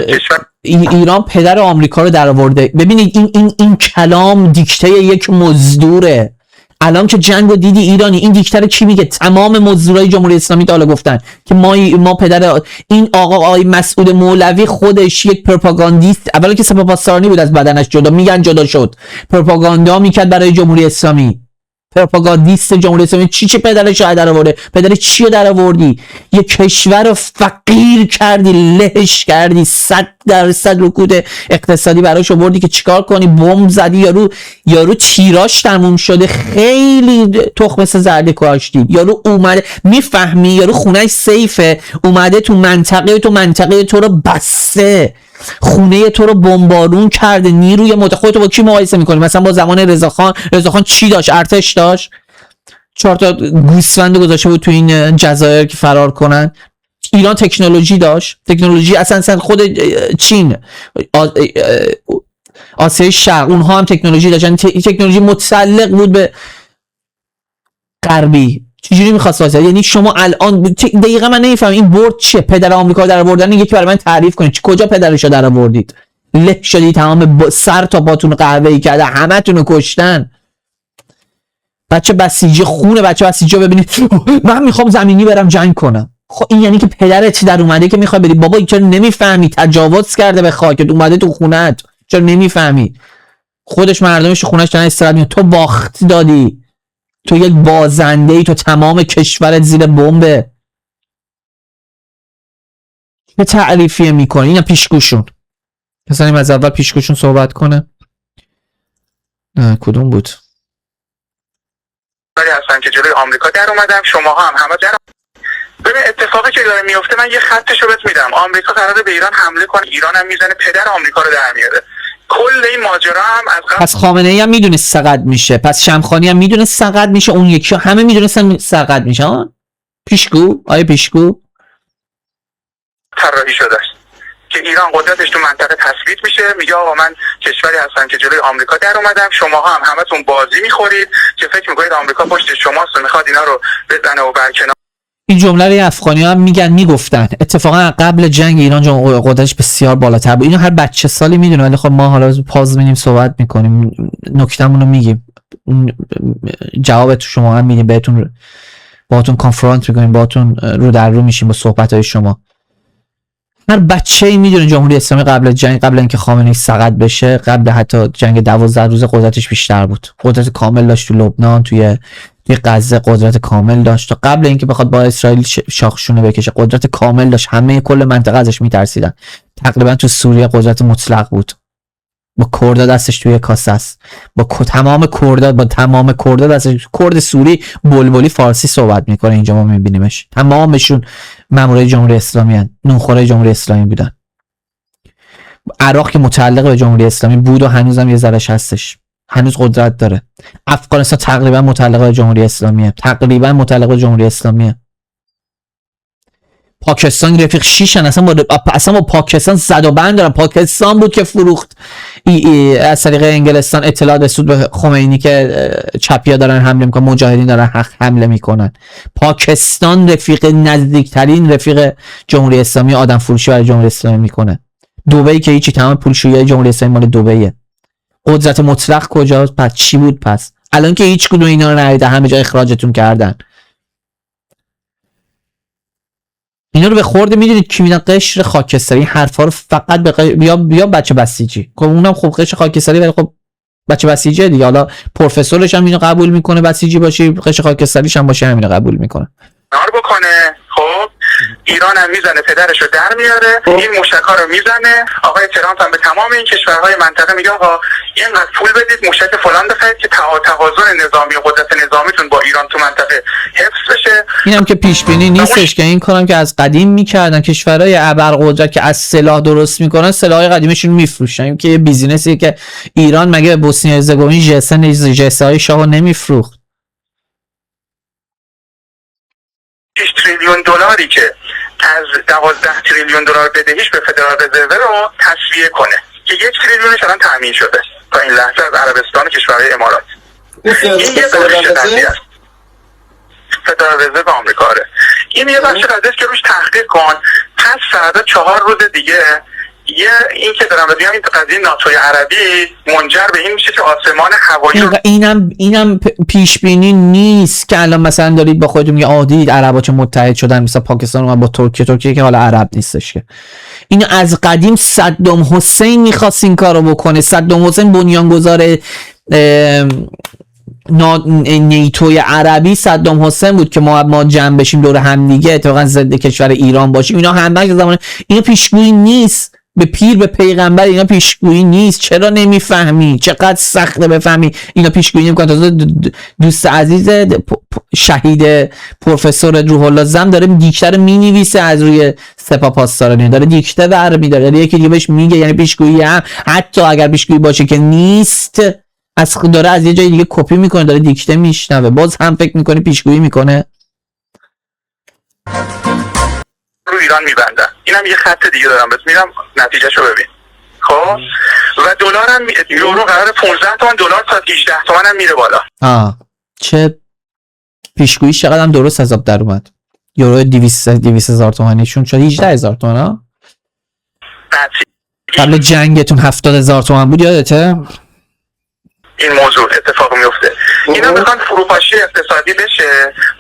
A: ایران پدر آمریکا رو در آورده. ببینید این کلام دیکته یک مزدوره. الان که جنگو دیدی ایرانی، این دیکته رو کی میگه؟ تمام مزدورای جمهوری اسلامی تا حالا گفتن که ما پدر این آقای مسعود مولوی خودش یک پروپاگاندیست، اولا که سپاهپاسدارانی بود از بدنش جدا، میگن جدا شد، پروپاگاندا میکرد برای جمهوری اسلامی، پروپاگاندیست جمهوری اسلامی. چی پدرش رو در آورده؟ پدر چی رو در آوردی؟ یه کشور رو فقیر کردی، لهش کردی، 100% رکود اقتصادی براش آوردی که چیکار کنی؟ بمب زدی، یارو تیراش تموم شده، خیلی تخم زرد کاشتی، یارو اومده، میفهمی یارو خونهش سیفه، اومده تو منطقه تو رو بسته، خونه تو رو بمبارون کرده، نیروی خودتو با کی مقایسه میکنی؟ مثلا با زمان رضاخان چی داشت؟ ارتش داشت، 4 تا گوسفند گذاشته بود تو این جزایر که فرار کنن. ایران تکنولوژی داشت، تکنولوژی اصلا خود چین، آسیای شرق، اونها هم تکنولوژی داشتن، تکنولوژی متعلق بود به غربی. چجوری می‌خواست واسه؟ یعنی شما الان دقیقاً من نمی‌فهمم این برد چیه؟ پدر آمریکا در آوردن، یکی برای من تعریف کنید کجا پدرشو در آوردید؟ له شدید، تمام سر تا پاتون قهوه‌ای کرده، همتون رو کشتن. بچه بسیجی خونه بچه بسیجی ببینید من میخوام زمینی برم جنگ کنم. خب این یعنی که پدرت در اومده که میخوای بری؟ بابا چرا نمیفهمی؟ تجاوز کرده به خاکت، اومده تو خونه‌ت، چرا نمیفهمی؟ خودش مردمش خونه‌اش دارن استراحت میکنن، تو باخت دادی، تو یک بازنده ای، تو تمام کشورت زیر بمبه. چه تعریفیه میکنه؟ اینا پیشگوشون، مثلا از اول پیشگوشون صحبت کنه. کدوم بود؟
G: ولی هستن که جلوی آمریکا در اومدن، شماها هم همه در. ببین اتفاقی که داره میفته، من یه خطشو بهت میدم. آمریکا قراره به ایران حمله کنه، ایران هم میزنه پدر آمریکا رو در میاره. کل این ماجرا هم از قبل.
A: پس خامنه ای هم میدونه سقط میشه، پس شمخانی هم میدونه سقط میشه، اون یکی همه میدونستن سقط میشه. پیشگو، آیه پیشگو
G: طراحی شده است که ایران قدرتش تو منطقه تثبیت میشه، میگه آقا من کشوری هستم که جلوی آمریکا در اومدم، شماها هم همتون بازی میخورید که فکر میکنید آمریکا پشت شماست و میخواد اینا رو بزنه و برکنار.
A: این جمله رو افغانی ها میگفتن اتفاقا قبل جنگ ایران قدرتش بسیار بالاتر بود. اینو هر بچه سالی میدونه، ولی خب ما حالا پاز میدیم صحبت میکنیم، نکتهمون رو میگیم، جواب تو شما هم میدیم، باهاتون کانفرانت میکنیم، باهاتون رو در رو میشیم با صحبت های شما. هر بچه‌ای میدونه جمهوری اسلامی قبل جنگ، قبل اینکه خامنه‌ای سقط بشه، قبل حتی جنگ 12 روزه قدرتش بیشتر بود، قدرت کامل داشت تو لبنان، توی غزه قدرت کامل داشت، تا قبل اینکه بخواد با اسرائیل شاخشونه بکشه قدرت کامل داشت، همه کل منطقه ازش میترسیدن. تقریبا تو سوریه قدرت مطلق بود، با کرد دستش توی کاسه است، با تمام کرد دستش. کرد سوری بلبلی فارسی صحبت میکنه، اینجا ما میبینیمش، تمامشون مامورای جمهوری اسلامی ان، نونخورای جمهوری اسلامی بودن. عراق که متعلق به جمهوری اسلامی بود و هنوزم یه ذرهش هستش، هنوز قدرت داره. افغانستان تقریبا متعلق به جمهوری اسلامیه، پاکستان رفیق شیشن، اصلا با پاکستان زد و بند دارن. پاکستان بود که فروخت از طریق انگلستان اطلاع رسید به خمینی که چپیا دارن حمله میکنن، مجاهدین دارن حمله میکنن. پاکستان رفیق نزدیکترین رفیق جمهوری اسلامی آدم فروشی برای جمهوری اسلامی میکنه. دبی که هیچی، تمام پولشویی جمهوری اسلامی مال دبیه. قدرت مطلق کجاست؟ پس چی بود؟ پس الان که هیچ کدوم اینا رو ندیده، همه جا اخراجتون کردن. اینا رو به خورده میدونید کی میدن؟ قشر خاکستری. این حرفا رو فقط به یا بچه بسیجی. خب اونم خب قشر خاکستری، ولی خب بچه بسیجی دیگه. حالا پروفسورش هم اینو قبول میکنه بسیجی باشی، قشر خاکستریش هم باشه همینو قبول میکنه.
G: نار بکنه. خب ایران هم میزنه پدرش رو در میاره، این موشک‌ها رو میزنه. آقای ترامپ هم به تمام این کشورهای منطقه میگه آقا اینقدر پول بدید موشک فلان بخرید که توازن نظامی و قدرت نظامیتون با ایران تو منطقه حفظ بشه.
A: اینم که پیش بینی نیستش که این کارم که از قدیم میکردن کشورهای ابرقدرت که از سلاح درست میکنن، سلاحهای قدیمیشون میفروشن. این که یه بیزینسیه که ایران مگه به بوسنی هرزگوین جسای شاهو نمیفروخت؟
G: 6 تریلیون دلاری که از 12 تریلیون دلار بدهیش به فدرال رزرو رو تصفیه کنه که 1 تریلیونش الان تامین شده تا این لحظه از عربستان و کشورهای امارات. این یه بخش قضیه است. فدرال رزرو آمریکاره. این یه بخش قضیه است که روش تحقیق کن. پس فردا 4 روز دیگه این که دارم بگم این قضیه ناتوی عربی منجر به این میشه که آسمان هوایی
A: اینم پیش بینی نیست که الان مثلا دارید با خودتون میگه دید عربا چه متحد شدن، مثلا پاکستان اومد با ترکیه که حالا عرب نیستش که. اینو از قدیم صدام حسین میخواست این کارو بکنه. صدام حسین بنیانگذار نیتوی عربی صدام حسین بود که ما جمع بشیم دور هم دیگه اتفاقا ضد کشور ایران باشیم. اینا همه زمان اینو پیشگویی نیست. به پیر به پیغمبر اینا پیشگویی نیست. چرا نمیفهمی؟ چقدر سخته بفهمی اینا پیشگویی نمیکنن. تازه دوست عزیز شهید پروفسور روح الله زم داره دیکته رو مینویسه از روی سپاه پاسداران، داره دیکته برمی‌داره، داره یکی دیگه بهش میگه. یعنی پیشگویی هم حتی اگر پیشگویی باشه که نیست، داره از یه جای دیگه کپی میکنه، داره دیکته میشنوه، باز هم فکر میکنه پیشگویی میکنه.
G: رو ایران میبندن. اینم یه خط دیگه دارم بهت میرم نتیجهشو ببین. خب و دلار هم یورو قرار 15 تومن دلار تا 18 تومن هم میره بالا.
A: چه پیشگویی چقدر هم درست حساب در اومد. یورو 200,000 تومانیشون شد 18,000 تومن ها. قبل جنگتون 70,000 تومن بود، یادته؟
G: این موضوع اتفاق میفته. اینا میخوان فروپاشی اقتصادی بشه،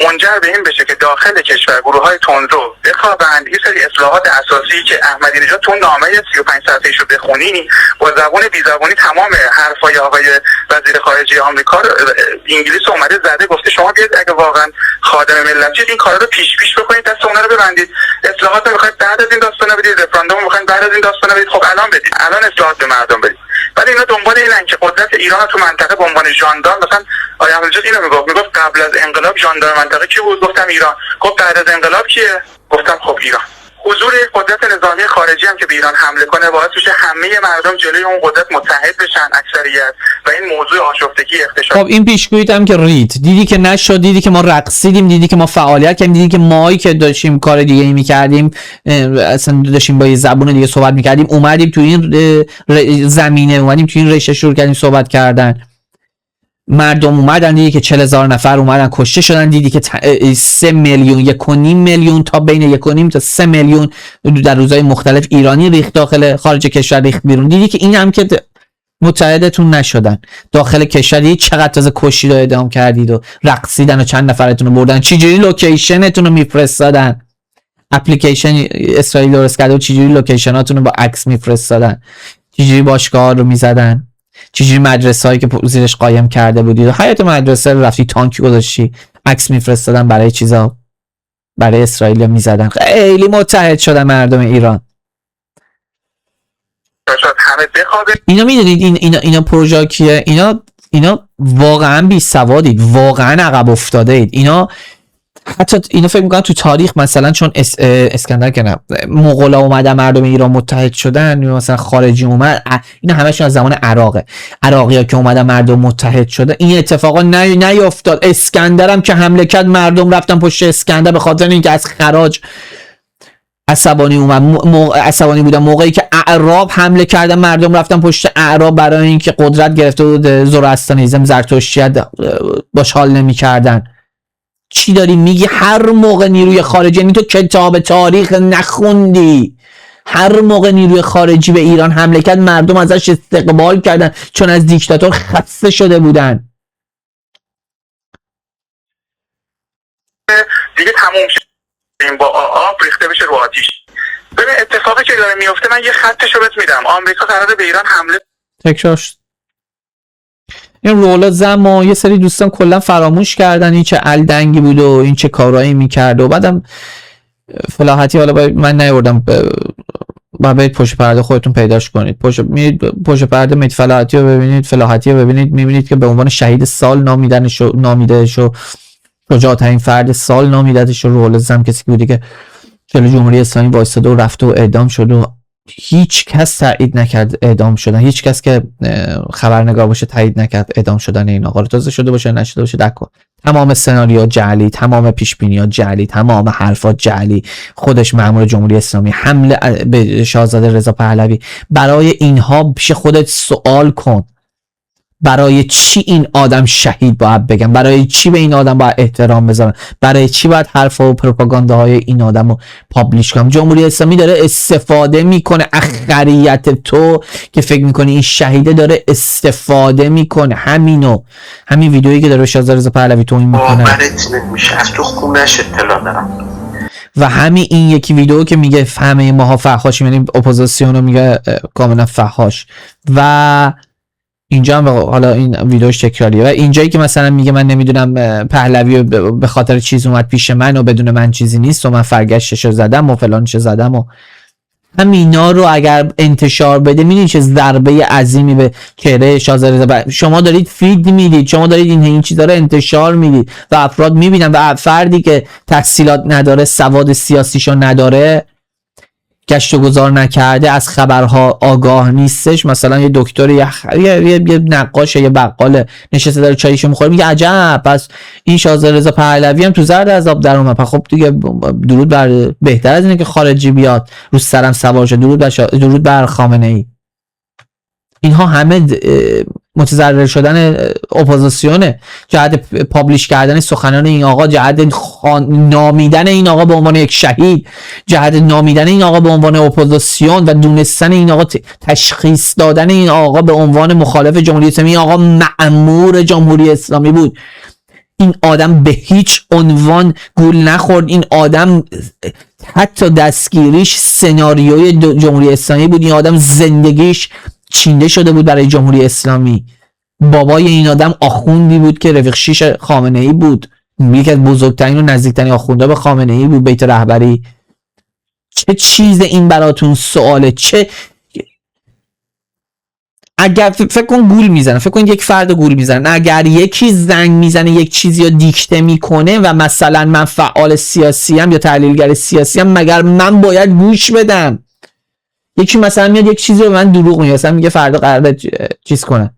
G: منجر به این بشه که داخل کشور گروه‌های تندرو بخوابند. این سری اصلاحات اساسی که احمدی نژاد تو نامه 35 صفحه‌ای رو بخونی با زبان بی زبانی تمام حرفای آقای وزیر خارجه آمریکا رو انگلیس اومده زده، گفته شما بیاید اگه واقعا خادم ملتید این کارا رو پیش بکنید، دست اونها رو ببندید. اصلاحات رو میخواید بعد از این داستانا بدید، رفراندوم میخواید بعد از این داستانا بدید. خب الان بدید، الان اصلاحات به مردم بدید. ولی اینا دنبال اینن که قدرت ایران تو منطقه به عنوان ژاندارم، مثلا آقای احمدی اینو میگفت قبل از انقلاب ژاندارم منطقه کی بود؟ گفتم ایران. خب بعد از انقلاب کیه؟ گفتم خب ایران. حضور قدرت نظامی خارجی هم که به ایران حمله کنه باعث میشه همه مردم جلوی اون قدرت متحد بشن اکثریت و این موضوع آشفتگی اقتصادی.
A: خب این پیشگوییت هم که دیدی که نشد، دیدی که ما رقصیدیم، دیدی که ما فعالیت کردیم، دیدی که مایی که داشتیم کار دیگه ای می‌کردیم، اصلا داشتیم با یه زبون دیگه صحبت می‌کردیم، اومدیم تو این زمینه، اومدیم تو این رشته شروع کردیم صحبت کردن. مردم اومدن، دیدی که 40,000 نفر اومدن کشته شدن، دیدی که 3 میلیون 1.5 میلیون تا بین 1.5 تا 3 میلیون در روزهای مختلف ایرانی ریخت داخل خارج کشور ریخت بیرون. دیدی که این هم که متحدتون نشدن داخل کشور، دیدی چقدر تازه کشید و اعدام کردید و رقصیدن و چند نفرتون رو بردن، چجوری لوکیشنتون رو میفرستادن، اپلیکیشن اسرائیل درست کرده و چجوری لوکیشناتون رو با عکس میفرستادن، چجوری باشگاه رو میزدن، چجوری مدرسه‌ای که زیرش قایم کرده بودید و حیات مدرسه رفتی تانک گذاشتی عکس میفرستادن برای چیزا، برای اسرائیل میزدن. خیلی متحد شدن مردم ایران. اینا میدونید اینا پروژه کیه؟ اینا واقعا بی سوادید، واقعا عقب افتاده اید. اینا حتی اینا فکر میکنن تو تاریخ مثلا چون اسکندر که نه مغولا اومدن مردم ایران متحد شدن، مثلا خارجی اومد، اینا همشون از زمان عراقی‌ها که اومدن مردم متحد شدن. این اتفاقا نیفتاد. اسکندر هم که حمله کرد مردم رفتن پشت اسکندر به خاطر اینکه از خراج عصبانی اومد، عصبانی بودن موقعی که اعراب حمله کردن، مردم رفتن پشت اعراب برای اینکه قدرت گرفته بود زoroastrianism زرتشتیت باش حال نمی‌کردن. چی داری میگی؟ هر موقع نیروی خارجی، یعنی تو کتاب تاریخ نخوندی، هر موقع نیروی خارجی به ایران حمله کرد مردم ازش استقبال کردن چون از دیکتاتور خسته شده بودن.
G: دیگه تموم شد، این با آب ریخته بشه رو آتیش. ببین اتفاقی که داره میفته، من یه خطشو بهت میدم. آمریکا قراره به ایران حمله
A: تکرار شد. این رولا زما یه سری دوستان کلا فراموش کردن این چه الدنگی بود و این چه کارایی میکرد و بعدم فلاحتی، حالا من نیاوردم، باید پشت پرده خودتون پیداش کنید. پشت پرده مید فلاحتی رو ببینید، فلاحتی رو ببینید، میبینید که به عنوان شهید سال نامیدهش و شجاع‌ترین فرد سال نامیدهش. رولا زم کسی بودی که جلوی جمهوری اسلامی وایساده و رفته و اعدام شد و هیچ کس تایید نکرد اعدام شدن، هیچ کس که خبرنگار باشه تایید نکرد اعدام شدن این آقا رو، تازه شده باشه نشده باشه دکو. تمام سناریو جعلی، تمام پیش بینی‌ها جعلی، تمام حرفات جعلی. خودش مأمور جمهوری اسلامی، حمله به شاهزاده رضا پهلوی. برای اینها پیش خودت سوال کن، برای چی این آدم شهید باید بگم؟ برای چی به این آدم باید احترام بذارن؟ برای چی باید حرف و پروپاگانداهای این آدم رو پابلیش کنم؟ جمهوری اسلامی داره استفاده میکنه، اخریت تو که فکر میکنی این شهیده داره استفاده میکنه. همین ویدیویی که داره شاهزاده رضا پهلوی توهین میکنه
B: باورت نمیشه، از تو خونش اطلاع دارم.
A: و همین این یکی ویدیو که میگه همه ماها فحاشیم، یعنی اپوزیسیون رو میگه کاملا فحاش. و اینجا هم حالا این ویدیوش تکراریه. و اینجایی که مثلا میگه من نمیدونم پهلوی به خاطر چیز اومد پیش من و بدون من چیزی نیست و من فرگشتشو زدم و فلانشو زدم و همینا رو اگر انتشار بده، میدونید چه ضربه عظیمی به چهره شاهزاده رضا. شما دارید فید میدید، شما دارید این چیزا رو انتشار میدید و افراد میبینن و فردی که تحصیلات نداره، سواد سیاسیشو نداره، گشت و گذار نکرده، از خبرها آگاه نیستش، مثلا یه دکتر، یه نقاش، یه بقال نشسته داره چایشو میخوره، میگه عجب پس این شاهزاده رضا پهلوی هم تو زرد عذاب در اومد. خب دیگه درود بر، بهتر از اینه که خارجی بیاد رو سرم سوار شه. درود بر خامنه ای. اینها همه متضرر شدن اپوزیسیونه، جهت پابلیش کردن سخنان این آقا، جهت نامیدن این آقا به عنوان یک شهید، جهت نامیدن این آقا به عنوان اپوزیسیون و دونستن این آقا، تشخیص دادن این آقا به عنوان مخالف جمهوری اسلامی. این آقا مأمور جمهوری اسلامی بود. این آدم به هیچ عنوان گول نخورد. این آدم حتی دستگیریش سناریوی جمهوری اسلامی بود. این آدم زندگیش چینده شده بود برای جمهوری اسلامی. بابای این آدم آخوندی بود که رفیق شیش خامنه ای بود، یکی از بزرگترین و نزدیکترین آخونده به خامنه ای بود، بیت رهبری. چه چیز این براتون سواله؟ چه اگر فکر کن گول میزنه، فکر کن یک فرد گول میزنه، اگر یکی زنگ میزنه یک چیزی رو دیکته میکنه و مثلا من فعال سیاسی ام یا تحلیلگر سیاسی ام، مگر من باید گوش بدم؟ یکی مثلا میاد یک چیزی رو من دروغ میگه، مثلا میگه فردا قراره چیز کنه،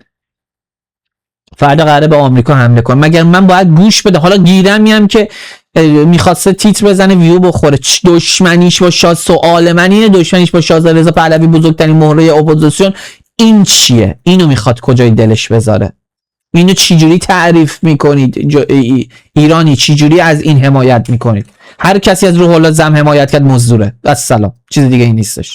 A: فردا قراره به آمریکا حمله کنه، مگر من باید گوش بدم؟ حالا گیرم میام که میخواسته تیتر بزنه ویو بخوره. دشمنیش با سوال من اینه، دشمنیش با شاهزاده رضا پهلوی بزرگترین مهره اپوزیسیون این چیه؟ اینو میخواد کجای دلش بذاره؟ اینو چجوری تعریف میکنید؟ ایرانی چجوری از این حمایت میکنید؟ هر کسی از روح الله زم حمایت کرد مزدوره. السلام، چیز دیگه این نیستش.